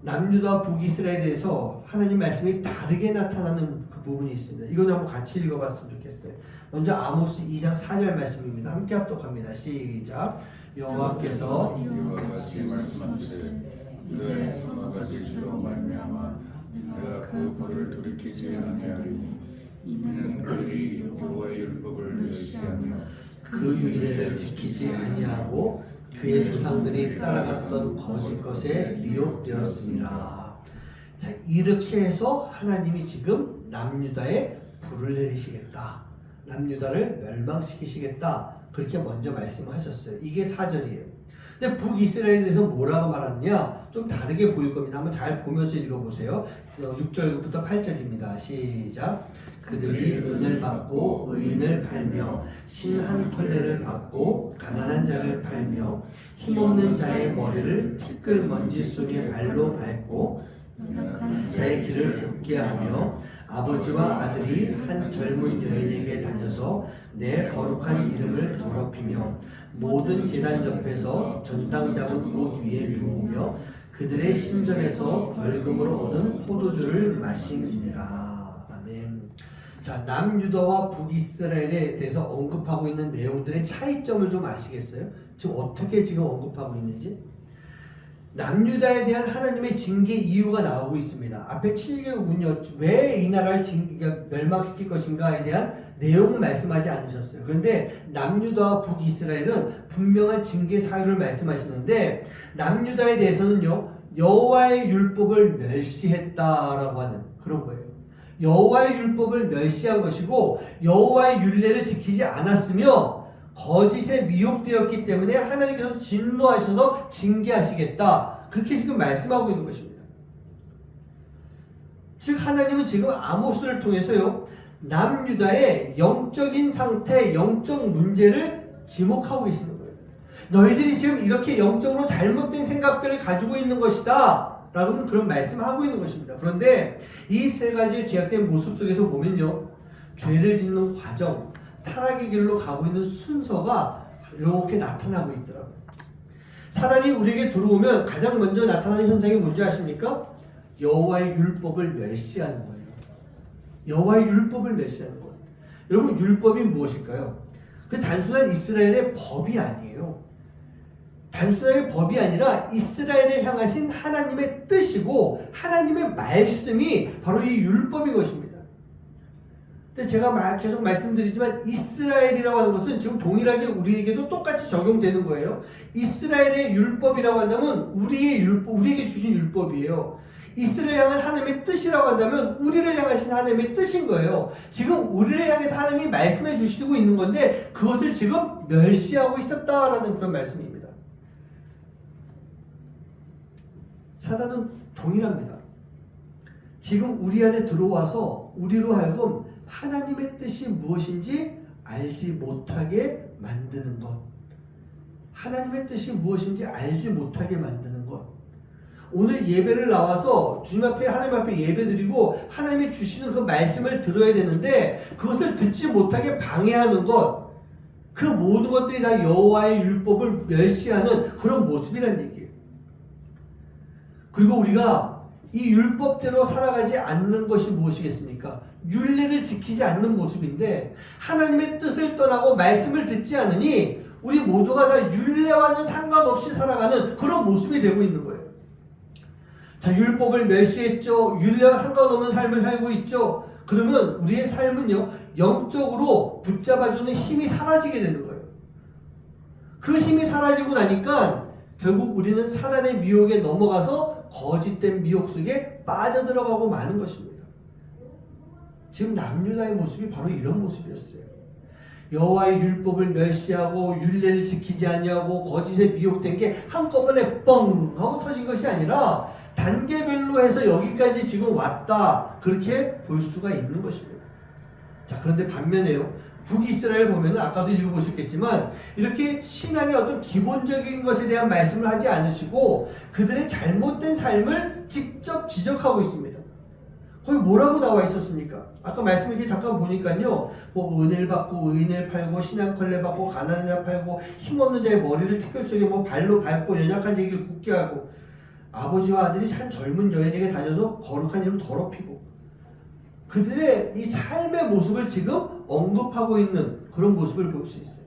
남유다 북이스라엘에 대해서 하나님 말씀이 다르게 나타나는 그 부분이 있습니다. 이건 한번 같이 읽어봤으면 좋겠어요. 먼저 아모스 2장 4절 말씀입니다. 함께 합독합니다. 시작. 여호와께서 이와 같이 말씀하시되 유다의 서너 가지 죄로 말미암아 내가 그 벌을 돌이키지 아니하리니 이는 그들이 여호와의 율법을 멸시하며 그 율례를 지키지 아니하고 그의 조상들이 따라갔던 거짓 것에 미혹되었습니다. 자, 이렇게 해서 하나님이 지금 남유다에 불을 내리시겠다, 남유다를 멸망시키시겠다, 그렇게 먼저 말씀하셨어요. 이게 4절이에요. 근데 북이스라엘에 대해서 뭐라고 말하느냐, 좀 다르게 보일 겁니다. 한번 잘 보면서 읽어보세요. 6절부터 8절입니다. 시작. 그들이 은을 받고 의인을 팔며 신한 켤레를 받고 가난한 자를 팔며 힘없는 자의 머리를 티끌 먼지 속에 발로 밟고 자의 길을 곱게 하며 아버지와 아들이 한 젊은 여인에게 다녀서 내 거룩한 이름을 더럽히며 모든 제단 옆에서 전당 잡은 옷 위에 누우며 그들의 신전에서 벌금으로 얻은 포도주를 마시니라. 아멘. 자, 남유다와 북이스라엘에 대해서 언급하고 있는 내용들의 차이점을 좀 아시겠어요? 지금 어떻게 지금 언급하고 있는지? 남유다에 대한 하나님의 징계 이유가 나오고 있습니다. 앞에 7개국은요, 왜 이 나라를 멸망시킬 것인가에 대한 내용을 말씀하지 않으셨어요. 그런데 남유다와 북이스라엘은 분명한 징계 사유를 말씀하시는데, 남유다에 대해서는요, 여호와의 율법을 멸시했다라고 하는 그런 거예요. 여호와의 율법을 멸시한 것이고 여호와의 율례를 지키지 않았으며 거짓에 미혹되었기 때문에 하나님께서 진노하셔서 징계하시겠다, 그렇게 지금 말씀하고 있는 것입니다. 즉 하나님은 지금 아모스를 통해서요 남유다의 영적인 상태, 영적 문제를 지목하고 계시는 거예요. 너희들이 지금 이렇게 영적으로 잘못된 생각들을 가지고 있는 것이다 라고는 그런 말씀을 하고 있는 것입니다. 그런데 이 세 가지 죄악된 모습 속에서 보면요 죄를 짓는 과정, 타락의 길로 가고 있는 순서가 이렇게 나타나고 있더라고요. 사단이 우리에게 들어오면 가장 먼저 나타나는 현상이 뭔지 아십니까? 여호와의 율법을 멸시하는 거예요. 여호와의 율법을 멸시하는 거예요. 여러분 율법이 무엇일까요? 그 단순한 이스라엘의 법이 아니에요. 단순하게 법이 아니라 이스라엘을 향하신 하나님의 뜻이고 하나님의 말씀이 바로 이 율법인 것입니다. 근데 제가 계속 말씀드리지만 이스라엘이라고 하는 것은 지금 동일하게 우리에게도 똑같이 적용되는 거예요. 이스라엘의 율법이라고 한다면 우리의 율법, 우리에게 주신 율법이에요. 이스라엘 향한 하나님의 뜻이라고 한다면 우리를 향하신 하나님의 뜻인 거예요. 지금 우리를 향해서 하나님이 말씀해 주시고 있는 건데 그것을 지금 멸시하고 있었다라는 그런 말씀입니다. 사단은 동일합니다. 지금 우리 안에 들어와서 우리로 하여금 하나님의 뜻이 무엇인지 알지 못하게 만드는 것. 하나님의 뜻이 무엇인지 알지 못하게 만드는 것. 오늘 예배를 나와서 주님 앞에 하나님 앞에 예배드리고 하나님이 주시는 그 말씀을 들어야 되는데 그것을 듣지 못하게 방해하는 것. 그 모든 것들이 다 여호와의 율법을 멸시하는 그런 모습이란 얘기예요. 그리고 우리가 이 율법대로 살아가지 않는 것이 무엇이겠습니까? 율례를 지키지 않는 모습인데 하나님의 뜻을 떠나고 말씀을 듣지 않으니 우리 모두가 다 율례와는 상관없이 살아가는 그런 모습이 되고 있는 거예요. 자, 율법을 멸시했죠. 율례와 상관없는 삶을 살고 있죠. 그러면 우리의 삶은요 영적으로 붙잡아주는 힘이 사라지게 되는 거예요. 그 힘이 사라지고 나니까 결국 우리는 사단의 미혹에 넘어가서 거짓된 미혹 속에 빠져들어가고 마는 것입니다. 지금 남유다의 모습이 바로 이런 모습이었어요. 여호와의 율법을 멸시하고 율례를 지키지 아니하고 거짓에 미혹된 게 한꺼번에 뻥 하고 터진 것이 아니라 단계별로 해서 여기까지 지금 왔다 그렇게 볼 수가 있는 것입니다. 자, 그런데 반면에요 북이스라엘 보면 아까도 읽어보셨겠지만 이렇게 신앙의 어떤 기본적인 것에 대한 말씀을 하지 않으시고 그들의 잘못된 삶을 직접 지적하고 있습니다. 거기 뭐라고 나와 있었습니까? 아까 말씀 이렇게 잠깐 보니까요 뭐 은혜를 받고 의인을 팔고 신앙컬레 받고 가난한 자 팔고 힘없는 자의 머리를 티끌 속에 뭐 발로 밟고 연약한 자에게 굳게 하고 아버지와 아들이 산 젊은 여인에게 다녀서 거룩한 이름 더럽히고 그들의 이 삶의 모습을 지금 언급하고 있는 그런 모습을 볼 수 있어요.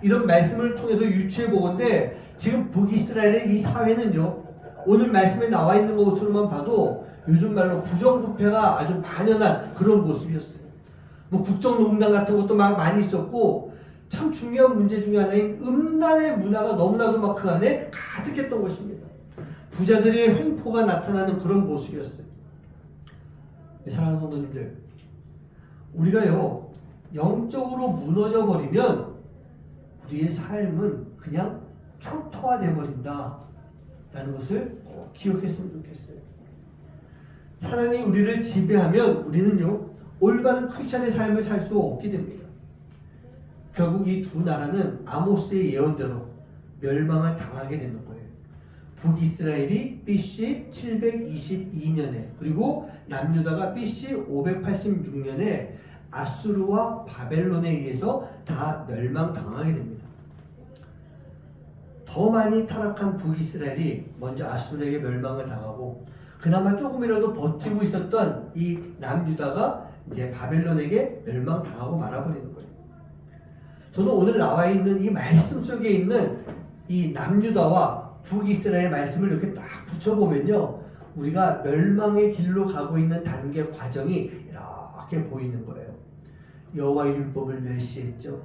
이런 말씀을 통해서 유추해 보건대 지금 북이스라엘의 이 사회는요 오늘 말씀에 나와 있는 것으로만 봐도 요즘 말로 부정부패가 아주 만연한 그런 모습이었어요. 뭐 국정농단 같은 것도 막 많이 있었고 참 중요한 문제 중에 하나인 음란의 문화가 너무나도 막 그 안에 가득했던 것입니다. 부자들의 횡포가 나타나는 그런 모습이었어요. 사랑하는 성도님들, 우리가요 영적으로 무너져 버리면 우리의 삶은 그냥 초토화되어 버린다 라는 것을 꼭 기억했으면 좋겠어요. 사단이 우리를 지배하면 우리는요 올바른 크리스천의 삶을 살 수 없게 됩니다. 결국 이 두 나라는 아모스의 예언대로 멸망을 당하게 되는 거예요. 북이스라엘이 BC 722년에 그리고 남유다가 BC 586년에 아수르와 바벨론에 의해서 다 멸망당하게 됩니다. 더 많이 타락한 북이스라엘이 먼저 아수르에게 멸망을 당하고 그나마 조금이라도 버티고 있었던 이 남유다가 이제 바벨론에게 멸망당하고 말아버리는 거예요. 저는 오늘 나와 있는 이 말씀 속에 있는 이 남유다와 북이스라엘 말씀을 이렇게 딱 붙여보면요 우리가 멸망의 길로 가고 있는 단계 과정이 이렇게 보이는 거예요. 여호와의 율법을 멸시했죠.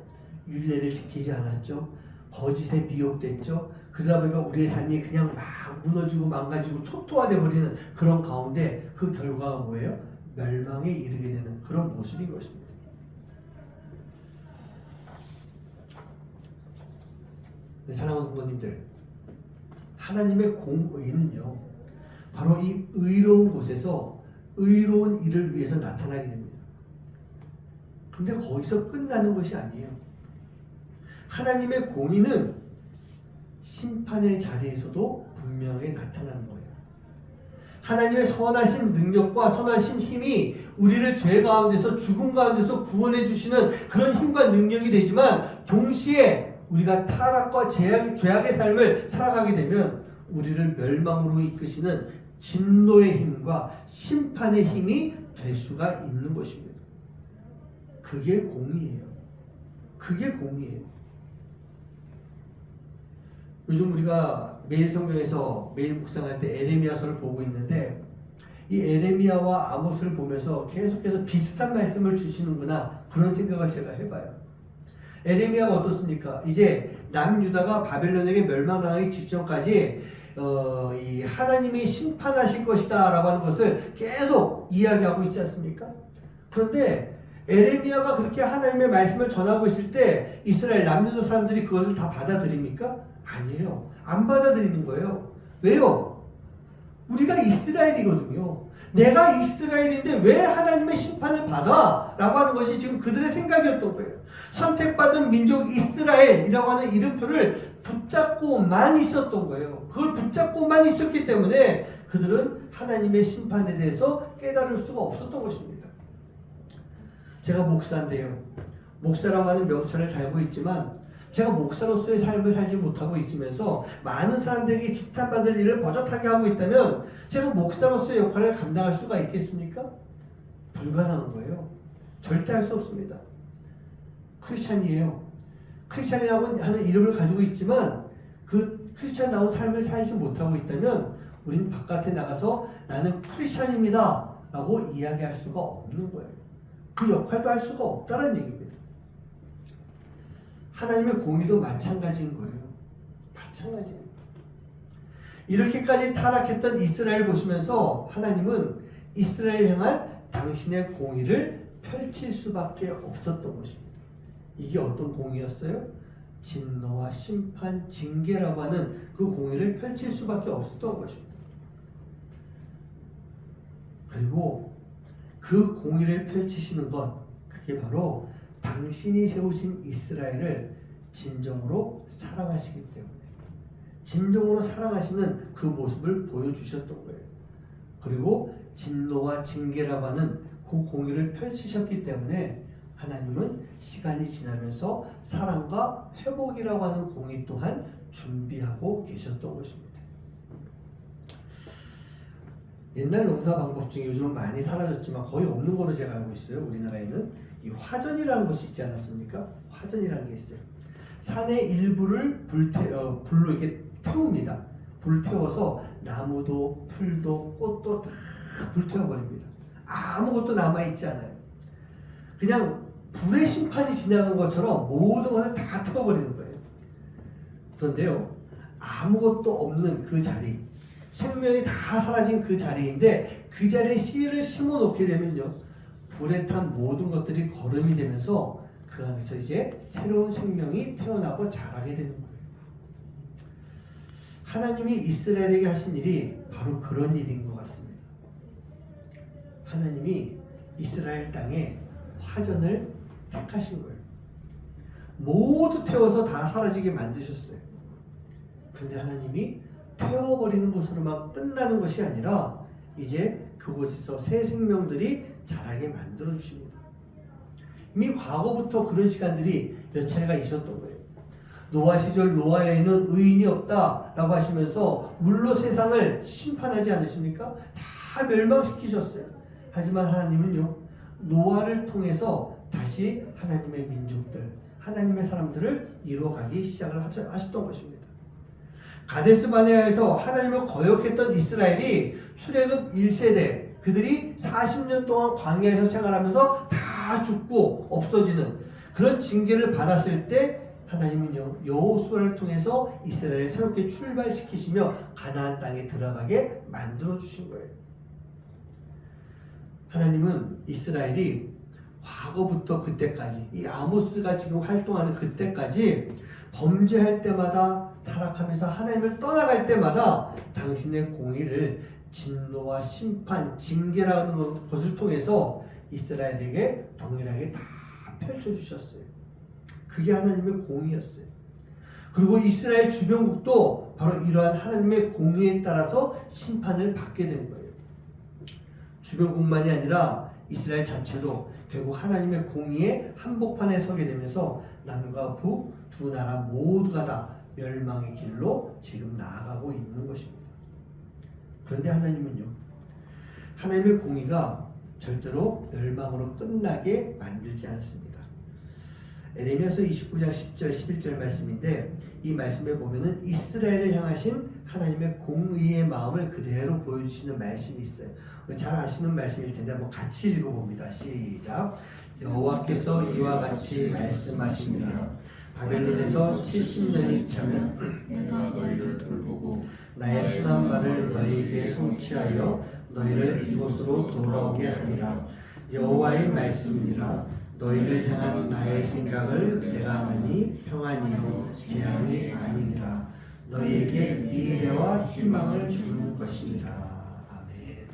율례를 지키지 않았죠. 거짓에 미혹됐죠. 그러다 보니까 우리의 삶이 그냥 막 무너지고 망가지고 초토화되어 버리는 그런 가운데 그 결과가 뭐예요? 멸망에 이르게 되는 그런 모습인 것입니다. 네, 사랑하는 성도님들, 하나님의 공의는요 바로 이 의로운 곳에서 의로운 일을 위해서 나타나게 됩니다. 근데 거기서 끝나는 것이 아니에요. 하나님의 공의는 심판의 자리에서도 분명히 나타나는 거예요. 하나님의 선하신 능력과 선하신 힘이 우리를 죄 가운데서 죽음 가운데서 구원해 주시는 그런 힘과 능력이 되지만 동시에 우리가 타락과 죄악의 삶을 살아가게 되면 우리를 멸망으로 이끄시는 진노의 힘과 심판의 힘이 될 수가 있는 것입니다. 그게 공의예요. 그게 공의예요. 요즘 우리가 매일 성경에서 매일 묵상할 때 에레미야서를 보고 있는데 이 에레미야와 아모스를 보면서 계속해서 비슷한 말씀을 주시는구나 그런 생각을 제가 해봐요. 에레미야가 어떻습니까? 이제 남유다가 바벨론에게 멸망당하기 직전까지 이 하나님이 심판하실 것이다 라고 하는 것을 계속 이야기하고 있지 않습니까? 그런데 에레미야가 그렇게 하나님의 말씀을 전하고 있을 때 이스라엘 남유다 사람들이 그것을 다 받아들입니까? 아니에요. 안 받아들이는 거예요. 왜요? 우리가 이스라엘이거든요. 내가 이스라엘인데 왜 하나님의 심판을 받아? 라고 하는 것이 지금 그들의 생각이었던 거예요. 선택받은 민족 이스라엘이라고 하는 이름표를 붙잡고만 있었던 거예요. 그걸 붙잡고만 있었기 때문에 그들은 하나님의 심판에 대해서 깨달을 수가 없었던 것입니다. 제가 목사인데요. 목사라고 하는 명찰을 달고 있지만 제가 목사로서의 삶을 살지 못하고 있으면서 많은 사람들에게 지탄받을 일을 버젓하게 하고 있다면 제가 목사로서의 역할을 감당할 수가 있겠습니까? 불가능한 거예요. 절대 할 수 없습니다. 크리스찬이에요. 크리스찬이라고 하는 이름을 가지고 있지만 그 크리스찬다운 삶을 살지 못하고 있다면 우리는 바깥에 나가서 나는 크리스찬입니다 라고 이야기할 수가 없는 거예요. 그 역할도 할 수가 없다는 얘기입니다. 하나님의 공의도 마찬가지인 거예요. 마찬가지예요. 이렇게까지 타락했던 이스라엘 보시면서 하나님은 이스라엘 향한 당신의 공의를 펼칠 수밖에 없었던 것입니다. 이게 어떤 공의였어요? 진노와 심판, 징계라고 하는 그 공의를 펼칠 수밖에 없었던 것입니다. 그리고 그 공의를 펼치시는 것, 그게 바로 당신이 세우신 이스라엘을 진정으로 사랑하시기 때문에 진정으로 사랑하시는 그 모습을 보여주셨던 거예요. 그리고 진노와 징계라고 하는 그 공의를 펼치셨기 때문에 하나님은 시간이 지나면서 사랑과 회복이라고 하는 공의 또한 준비하고 계셨던 것입니다. 옛날 농사 방법 중에 요즘은 많이 사라졌지만 거의 없는 걸로 제가 알고 있어요. 우리나라에는 이 화전이라는 것이 있지 않았습니까? 화전이라는 게 있어요. 산의 일부를 불로 이렇게 태웁니다. 불태워서 나무도 풀도 꽃도 다 불태워버립니다. 아무것도 남아있지 않아요. 그냥 불의 심판이 지나간 것처럼 모든 것을 다 태워버리는 거예요. 그런데요, 아무것도 없는 그 자리, 생명이 다 사라진 그 자리인데 그 자리에 씨를 심어 놓게 되면요, 불에 탄 모든 것들이 거름이 되면서 그 안에서 이제 새로운 생명이 태어나고 자라게 되는 거예요. 하나님이 이스라엘에게 하신 일이 바로 그런 일인 것 같습니다. 하나님이 이스라엘 땅에 화전을 택하신 거예요. 모두 태워서 다 사라지게 만드셨어요. 그런데 하나님이 태워버리는 것으로만 끝나는 것이 아니라 이제 그곳에서 새 생명들이 자라게 만들어 주십니다. 이미 과거부터 그런 시간들이 몇 차례가 있었던 거예요. 노아 시절 노아에는 의인이 없다라고 하시면서 물로 세상을 심판하지 않으십니까? 다 멸망시키셨어요. 하지만 하나님은요, 노아를 통해서 다시 하나님의 민족들, 하나님의 사람들을 이루어가기 시작을 하셨던 것입니다. 가데스 바네아에서 하나님을 거역했던 이스라엘이 출애굽 1세대, 그들이 40년 동안 광야에서 생활하면서 다 죽고 없어지는 그런 징계를 받았을 때 하나님은요, 여호수아를 통해서 이스라엘을 새롭게 출발시키시며 가나안 땅에 들어가게 만들어 주신 거예요. 하나님은 이스라엘이 과거부터 그때까지, 이 아모스가 지금 활동하는 그때까지 범죄할 때마다, 타락하면서 하나님을 떠나갈 때마다 당신의 공의를 진노와 심판, 징계라는 것을 통해서 이스라엘에게 동일하게 다 펼쳐주셨어요. 그게 하나님의 공의였어요. 그리고 이스라엘 주변국도 바로 이러한 하나님의 공의에 따라서 심판을 받게 된 거예요. 주변국만이 아니라 이스라엘 자체도 결국 하나님의 공의의 한복판에 서게 되면서 남과 북 두 나라 모두가 다 멸망의 길로 지금 나아가고 있는 것입니다. 그런데 하나님은요, 하나님의 공의가 절대로 멸망으로 끝나게 만들지 않습니다. 에레미야서 29장 10절 11절 말씀인데, 이 말씀에 보면은 이스라엘을 향하신 하나님의 공의의 마음을 그대로 보여주시는 말씀이 있어요. 잘 아시는 말씀일 텐데 한번 같이 읽어봅니다. 시작. 여호와께서 이와 같이 말씀하십니다. 바벨론에서 70년이 차면 내가 너희를 돌보고 나의 선한 말을 너희에게 성취하여 너희를 이곳으로 돌아오게 하리라. 여호와의 말씀이니라. 너희를 향한 나의 생각을 내가 하니 평안이요 재앙이 아니니라. 너희에게 미래와 희망을 주는 것이니라. 아멘.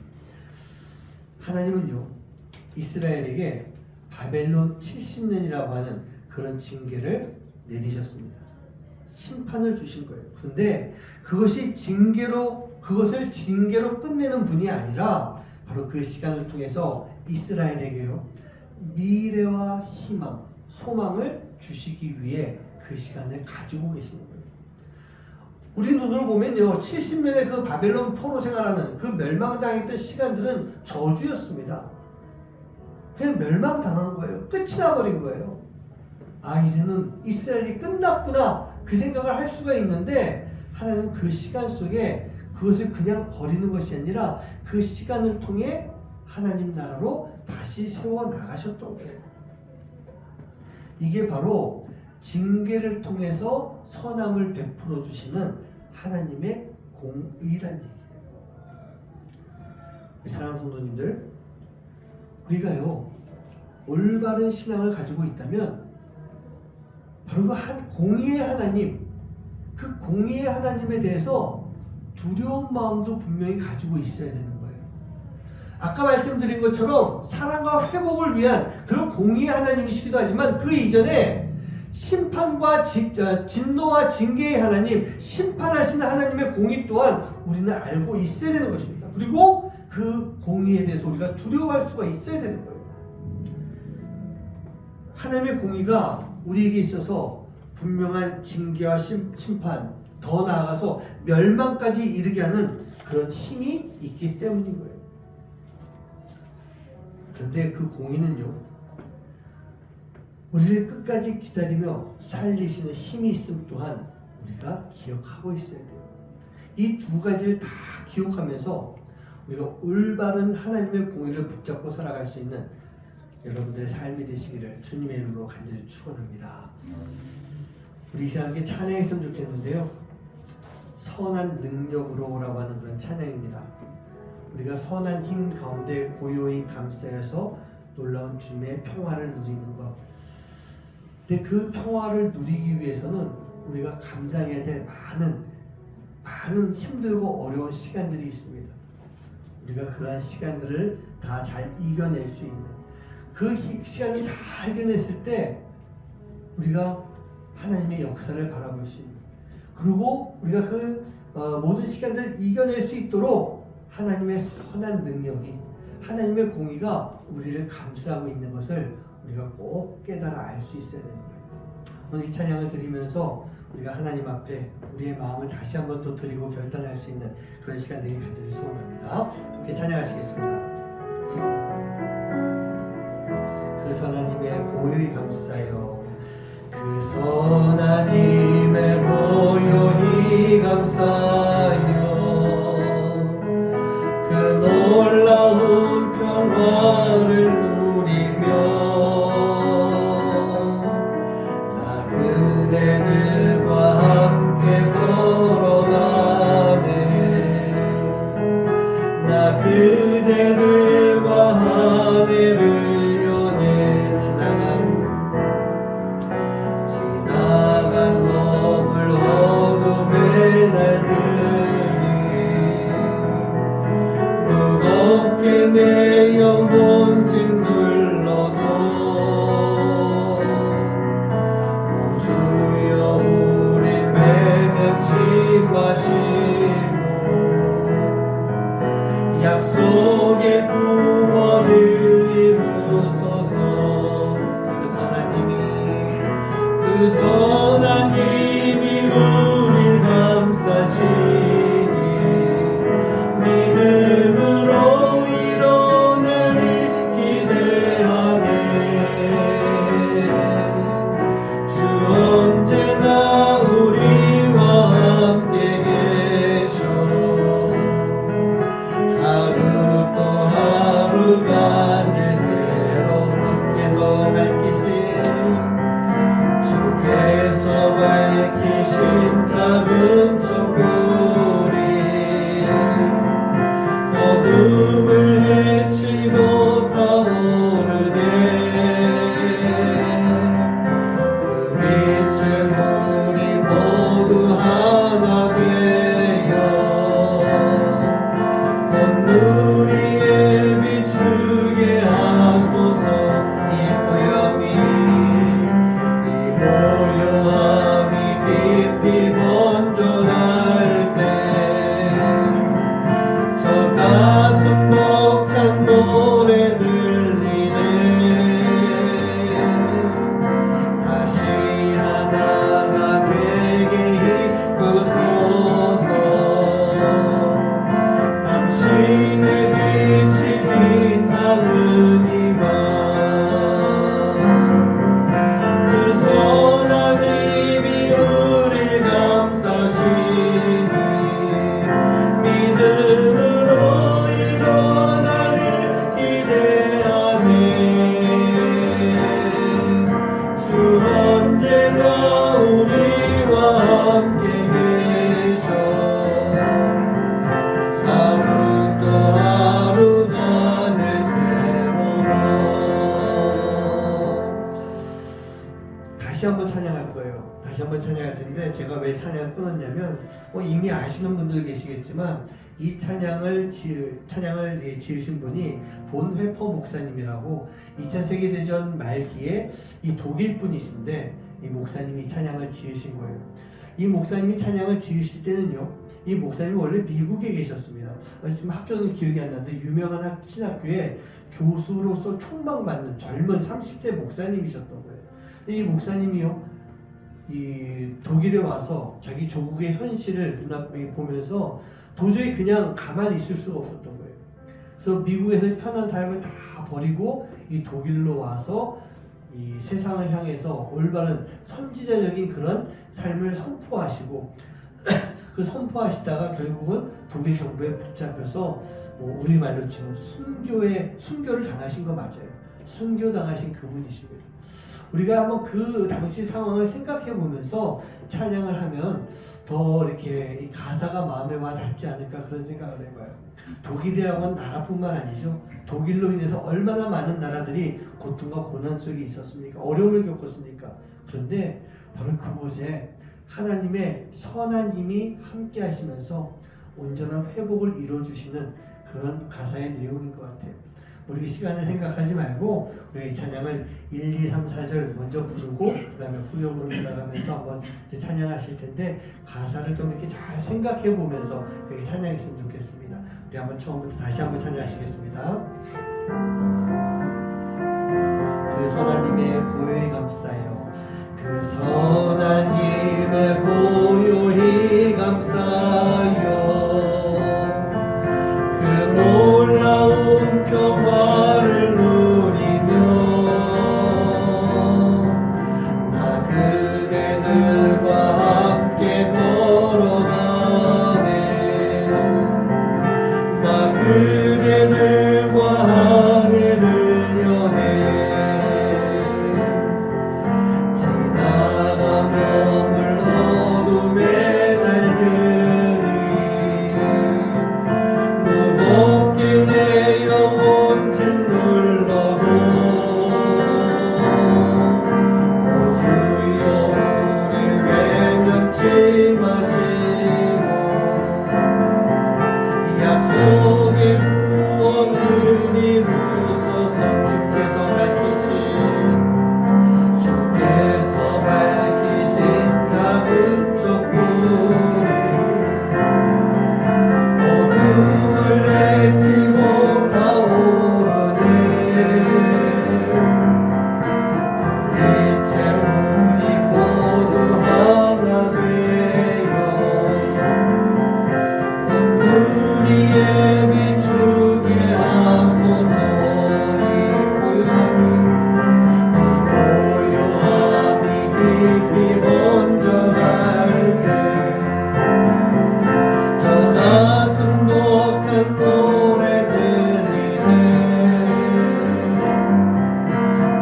하나님은요, 이스라엘에게 바벨론 70년이라고 하는 그런 징계를 내리셨습니다. 심판을 주신 거예요. 그런데 그것을 징계로 끝내는 분이 아니라 바로 그 시간을 통해서 이스라엘에게요, 미래와 희망, 소망을 주시기 위해 그 시간을 가지고 계시는 거예요. 우리 눈으로 보면요, 70년의 그 바벨론 포로 생활하는 그 멸망당했던 시간들은 저주였습니다. 그냥 멸망당한 거예요. 끝이 나버린 거예요. 아, 이제는 이스라엘이 끝났구나, 그 생각을 할 수가 있는데, 하나님은 그 시간 속에 그것을 그냥 버리는 것이 아니라 그 시간을 통해 하나님 나라로 다시 세워 나가셨던 거예요. 이게 바로 징계를 통해서 선함을 베풀어 주시는 하나님의 공의란 얘기예요. 사랑하는 성도님들, 우리가요, 올바른 신앙을 가지고 있다면 바로 그 공의의 하나님, 그 공의의 하나님에 대해서 두려운 마음도 분명히 가지고 있어야 되는 거예요. 아까 말씀드린 것처럼 사랑과 회복을 위한 그런 공의의 하나님이시기도 하지만 그 이전에 심판과 진노와 징계의 하나님, 심판하시는 하나님의 공의 또한 우리는 알고 있어야 되는 것입니다. 그리고 그 공의에 대해서 우리가 두려워할 수가 있어야 되는 거예요. 하나님의 공의가 우리에게 있어서 분명한 징계와 심판, 더 나아가서 멸망까지 이르게 하는 그런 힘이 있기 때문인 거예요. 그런데 그 공의는요, 우리를 끝까지 기다리며 살리시는 힘이 있음 또한 우리가 기억하고 있어야 돼요. 이 두 가지를 다 기억하면서 우리가 올바른 하나님의 공의를 붙잡고 살아갈 수 있는 여러분들의 삶이 되시기를 주님의 이름으로 간절히 축원합니다. 우리 시간에 찬양했으면 좋겠는데요, 선한 능력으로라고 하는 그런 찬양입니다. 우리가 선한 힘 가운데 고요히 감싸여서 놀라운 주님의 평화를 누리는 것. 근데 그 평화를 누리기 위해서는 우리가 감당해야 될 많은 힘들고 어려운 시간들이 있습니다. 우리가 그러한 시간들을 다 잘 이겨낼 수 있는, 그 시간을 다 이겨냈을 때 우리가 하나님의 역사를 바라볼 수 있는, 그리고 우리가 그 모든 시간들을 이겨낼 수 있도록 하나님의 선한 능력이, 하나님의 공의가 우리를 감싸고 있는 것을 우리가 꼭 깨달아 알 수 있어야 되는 거예요. 오늘 이 찬양을 드리면서 우리가 하나님 앞에 우리의 마음을 다시 한번 또 드리고 결단할 수 있는 그런 시간 되길 간절히 소원합니다. 함께 찬양하시겠습니다. 그 선한 힘에 고요히 감싸요. 그 선한 힘에 고요히 감싸요. 그 놀라운 평화를 누리며 나 그대들과 함께 걸어가네. 나 그대들과 하늘을 지나간 허물 어둠의 날들 왜 찬양을 끊었냐면 이미 아시는 분들 계시겠지만 이 찬양을 지으신 분이 본 회퍼 목사님이라고 2차 세계대전 말기에 이 독일 분이신데 이 목사님이 찬양을 지으신 거예요. 이 목사님이 찬양을 지으실 때는요, 이 목사님이 원래 미국에 계셨습니다. 지금 학교는 기억이 안 나는데 유명한 신학교에 교수로서 총망받는 젊은 30대 목사님이셨던 거예요. 근데 이 목사님이요, 이 독일에 와서 자기 조국의 현실을 눈앞에 보면서 도저히 그냥 가만히 있을 수가 없었던 거예요. 그래서 미국에서 편한 삶을 다 버리고 이 독일로 와서 이 세상을 향해서 올바른 선지자적인 그런 삶을 선포하시고 그 선포하시다가 결국은 독일 정부에 붙잡혀서 우리말로 치면 순교를 당하신 거 맞아요. 순교 당하신 그분이십니다. 우리가 한번 그 당시 상황을 생각해 보면서 찬양을 하면 더 이렇게 이 가사가 마음에 와 닿지 않을까 그런 생각을 해봐요. 독일이라고 하는 나라뿐만 아니죠. 독일로 인해서 얼마나 많은 나라들이 고통과 고난 속에 있었습니까? 어려움을 겪었습니까? 그런데 바로 그곳에 하나님의 선한 힘이 함께 하시면서 온전한 회복을 이루어주시는 그런 가사의 내용인 것 같아요. 우리 시간을 생각하지 말고 우리 찬양을 1, 2, 3, 4절 먼저 부르고 그 다음에 후렴으로 들어가면서 한번 이제 찬양하실 텐데 가사를 좀 이렇게 잘 생각해 보면서 이렇게 찬양했으면 좋겠습니다. 우리 한번 처음부터 다시 한번 찬양하시겠습니다. 그 선하님의 고요히 감사요. 그 선하님의 고요히 감사요. 그 놀라운 평화를 누리며 나 그대들과 함께 걸어가네. 나 그대들과 하늘을 여네. 지나가 머물 어둠의 날들이 무겁게 되어 온짓 눌러도 오 주여 우리 외면치 마시고 약속의 구원을 이루소서. 주께서 밝히신 작은 촛불이 어둠을 내치고 타오르네. 그 빛에 우리 모두 하나 되어 우리의 비추게 하소서. 이 고요함이 깊이 번져갈게. 저 가슴 벅찬 노래 들리네.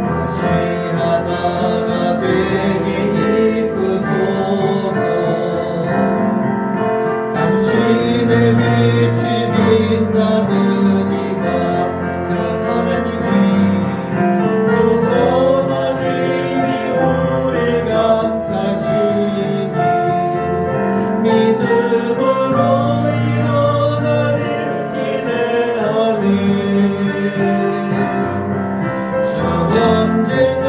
다시 하나가 되게 이끄소서. 당신의 빛이 빛나는 이가 그 선하님이 우릴 감싸시니 믿음으로 일어나길 기대하네. 주 언제나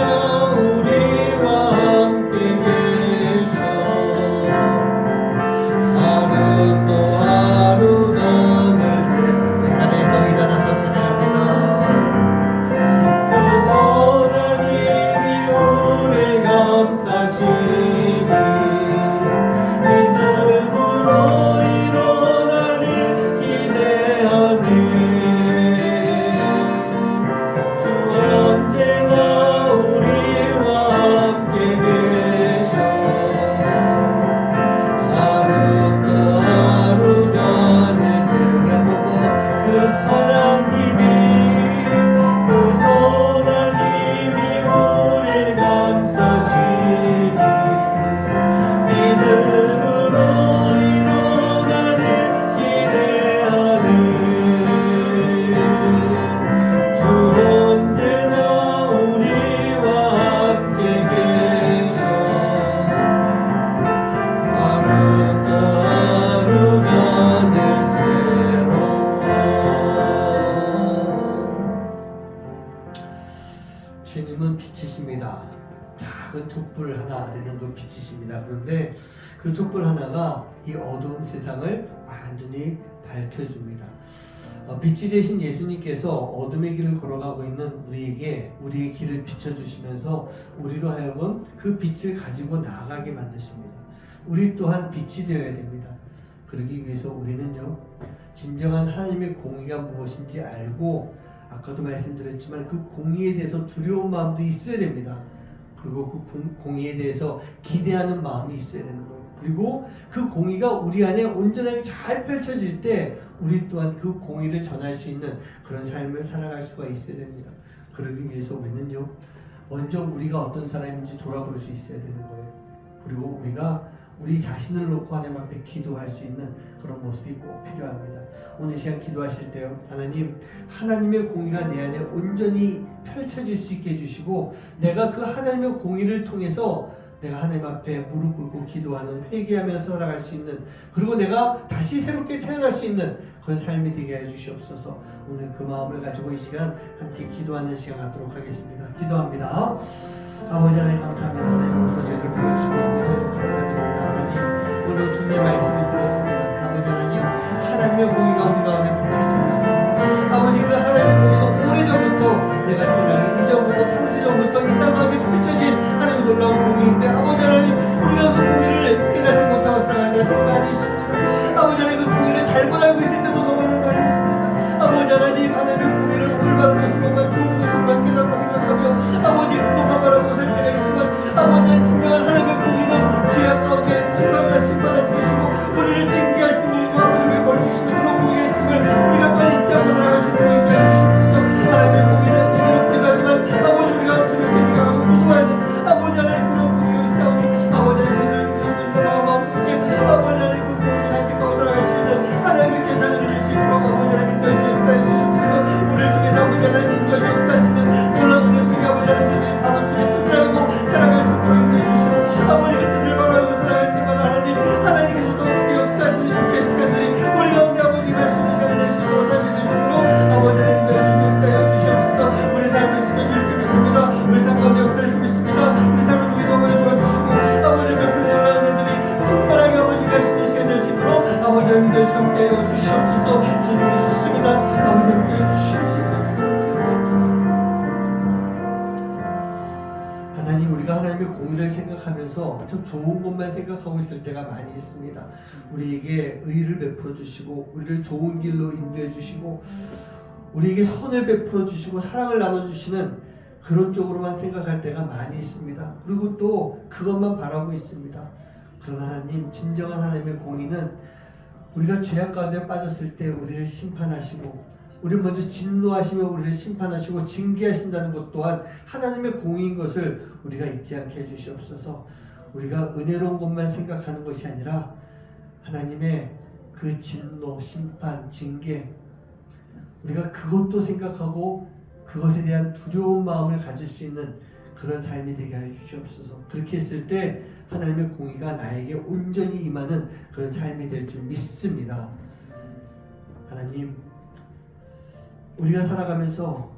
우리와 함께 계셔. 하루 또 하루가 늘 자리에서 일어나서 찬양합니다. 그 선하님이 우릴 감싸시니 믿음으로 일어나길 작은 촛불 하나 되는 그 빛이십니다. 그런데 그 촛불 하나가 이 어두운 세상을 완전히 밝혀줍니다. 빛이 되신 예수님께서 어둠의 길을 걸어가고 있는 우리에게 우리의 길을 비춰주시면서 우리로 하여금 그 빛을 가지고 나아가게 만드십니다. 우리 또한 빛이 되어야 됩니다. 그러기 위해서 우리는요, 진정한 하나님의 공의가 무엇인지 알고, 아까도 말씀드렸지만 그 공의에 대해서 두려운 마음도 있어야 됩니다. 그리고 그 공의에 대해서 기대하는 마음이 있어야 되는 거예요. 그리고 그 공의가 우리 안에 온전하게 잘 펼쳐질 때 우리 또한 그 공의를 전할 수 있는 그런 삶을 살아갈 수가 있어야 됩니다. 그러기 위해서 우리는요, 먼저 우리가 어떤 사람인지 돌아볼 수 있어야 되는 거예요. 그리고 우리가 우리 자신을 놓고 하나님 앞에 기도할 수 있는 그런 모습이 꼭 필요합니다. 오늘 시간 기도하실 때요, 하나님, 하나님의 공의가 내 안에 온전히 펼쳐질 수 있게 해주시고, 내가 그 하나님의 공의를 통해서 내가 하나님 앞에 무릎 꿇고 기도하는, 회개하면서 살아갈 수 있는, 그리고 내가 다시 새롭게 태어날 수 있는 그런 삶이 되게 해주시옵소서. 오늘 그 마음을 가지고 이 시간 함께 기도하는 시간 갖도록 하겠습니다. 기도합니다. 아버지 하나님 감사합니다. 하나님 오늘 저희를 보여주시고 모셔주셔서 감사드립니다. 하나님, 오늘 주님의 말씀을 들었습니다. 아버지 하나님, 하나님의 공의가 우리 가운데 펼쳐지고 있습니다. 아버지, 그 하나님의 공의는 오래전부터, 내가 태어나기 이전부터, 창세전부터 이 땅 가운데 펼쳐진 하나님의 놀라운 공의인데, 아버지 하나님, 우리가 그 공의를 깨닫지 못하고 살아갈 때가 좀 많이 있습니다. 아버지 하나님, 그 공의를 잘못 알고 있을 때도 너무나 많이 있습니다. 아버지 하나님, 하나님의 공의를 올바른 것으로만, 좋은 것으로만 깨닫고 생각하며 아버지 그것만 바라고 살 때가 있지만, 아버지는 진정한 하나님의 공의는 죄악 가운데 심판과 심판하는 것이고, 우리를 징계하시는 분이고 아버지를 벌 주시는 그런 공의의 있음을 우리가 빨리 잊지 않고 살아갈 수 있도록 인도해 주시옵소서. 하나님의 공의는 은혜롭기도 하지만 아버지, 우리가 두렵게 생각하고 무서워하는 아버지 하나님 그런 공의가 있사오니, 아버지 하나님 저희들 마음속에 아버지 하나님 그 공의를 간직하고 살아갈 수 있는 하나님의 괜찮은 일을 줄 수 있도록 아버지 하나님 인도해 주시옵소서. 역사해 주시옵소서. 우리를 통해서 아버지 하나님 인도하시 역사하시는 놀라운 은혜 속에 아버지 하나님 저희들이 바로 주의 뜻을 알고 살아갈 수 있도록 인도해 주시고, 아버지 그 뜻을 바라고 살아갈 때마다 하나님께서도 크게 역사하시는 유쾌한 시간들이 우리 가운데 아버지 임할 수 있는 시간을 낼 수 있도록 살게 되시도록 아버지 하나님 인도해 주시고 역사해 주시옵소서. 우리 삶을 지켜주실 줄 믿습니다. 우리 삶 가운데 역사할 줄 믿습니다. 우리 삶을 통해서 아버지 도와주시고, 아버지 베풀 놀라운 은혜들이 충만하게 아버지 임할 수 있는 시간 낼 수 있도록 아버지 하나님 인도해 주시옵소서. 주님 믿습니다. 아버지 함께 해주시옵소서. 하나님, 우리가 하나님의 공의를 생각하면서 참 좋은 것만 생각하고 있을 때가 많이 있습니다. 우리에게 의를 베풀어 주시고, 우리를 좋은 길로 인도해 주시고, 우리에게 선을 베풀어 주시고 사랑을 나눠 주시는 그런 쪽으로만 생각할 때가 많이 있습니다. 그리고 또 그것만 바라고 있습니다. 그러나 하나님, 진정한 하나님의 공의는 우리가 죄악 가운데 빠졌을 때 우리를 심판하시고, 우리를 먼저 진노하시며 우리를 심판하시고 징계하신다는 것 또한 하나님의 공의인 것을 우리가 잊지 않게 해주시옵소서. 우리가 은혜로운 것만 생각하는 것이 아니라 하나님의 그 진노, 심판, 징계, 우리가 그것도 생각하고 그것에 대한 두려운 마음을 가질 수 있는 그런 삶이 되게 하여 주시옵소서. 그렇게 했을 때 하나님의 공의가 나에게 온전히 임하는 그런 삶이 될 줄 믿습니다. 하나님, 우리가 살아가면서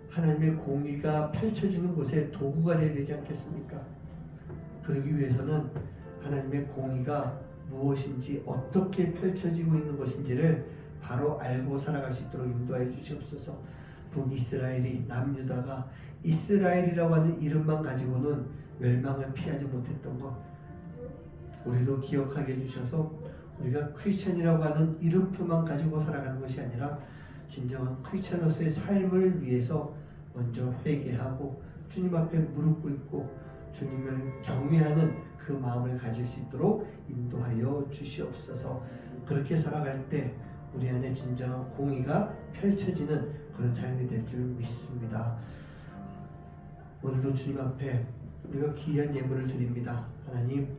하나님의 공의가 펼쳐지는 곳에 도구가 되어야 되지 않겠습니까? 그러기 위해서는 하나님의 공의가 무엇인지, 어떻게 펼쳐지고 있는 것인지를 바로 알고 살아갈 수 있도록 인도하여 주시옵소서. 북이스라엘이, 남유다가 이스라엘이라고 하는 이름만 가지고는 멸망을 피하지 못했던 것, 우리도 기억하게 해주셔서 우리가 크리스천이라고 하는 이름표만 가지고 살아가는 것이 아니라 진정한 크리스천으로서의 삶을 위해서 먼저 회개하고 주님 앞에 무릎 꿇고 주님을 경외하는 그 마음을 가질 수 있도록 인도하여 주시옵소서. 그렇게 살아갈 때 우리 안에 진정한 공의가 펼쳐지는 그런 삶이 될 줄 믿습니다. 오늘도 주님 앞에 우리가 귀한 예물을 드립니다. 하나님,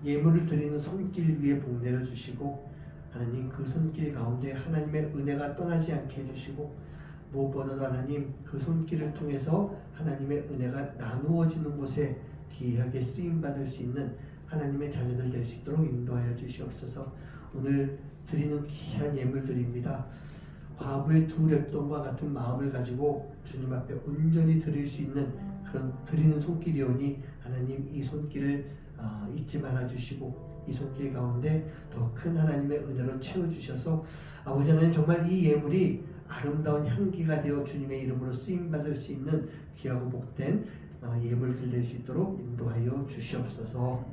예물을 드리는 손길 위에 복 내려주시고, 하나님 그 손길 가운데 하나님의 은혜가 떠나지 않게 해주시고, 무엇보다도 하나님 그 손길을 통해서 하나님의 은혜가 나누어지는 곳에 귀하게 쓰임받을 수 있는 하나님의 자녀들 될 수 있도록 인도하여 주시옵소서. 오늘 드리는 귀한 예물들입니다. 과부의 2 랩돈과 같은 마음을 가지고 주님 앞에 온전히 드릴 수 있는 그런 드리는 손길이오니 하나님 이 손길을 잊지 말아 주시고 이 손길 가운데 더 큰 하나님의 은혜로 채워주셔서 아버지 하나님 정말 이 예물이 아름다운 향기가 되어 주님의 이름으로 쓰임받을 수 있는 귀하고 복된 예물들 될 수 있도록 인도하여 주시옵소서.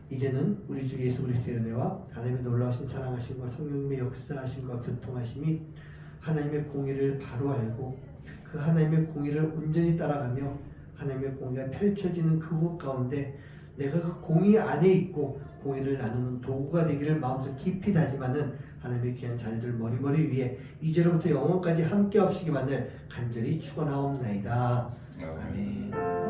이제는 우리 주 예수 그리스도의 은혜와 하나님의 놀라우신 사랑하심과 성령님의 역사하심과 교통하심이 하나님의 공의를 바로 알고 그 하나님의 공의를 온전히 따라가며 하나님의 공의가 펼쳐지는 그곳 가운데 내가 그 공의 안에 있고 공의를 나누는 도구가 되기를 마음속 깊이 다짐하는 하나님의 귀한 자녀들 머리머리 위에 이제로부터 영원까지 함께 하시기만을 간절히 축원하옵나이다. 아멘.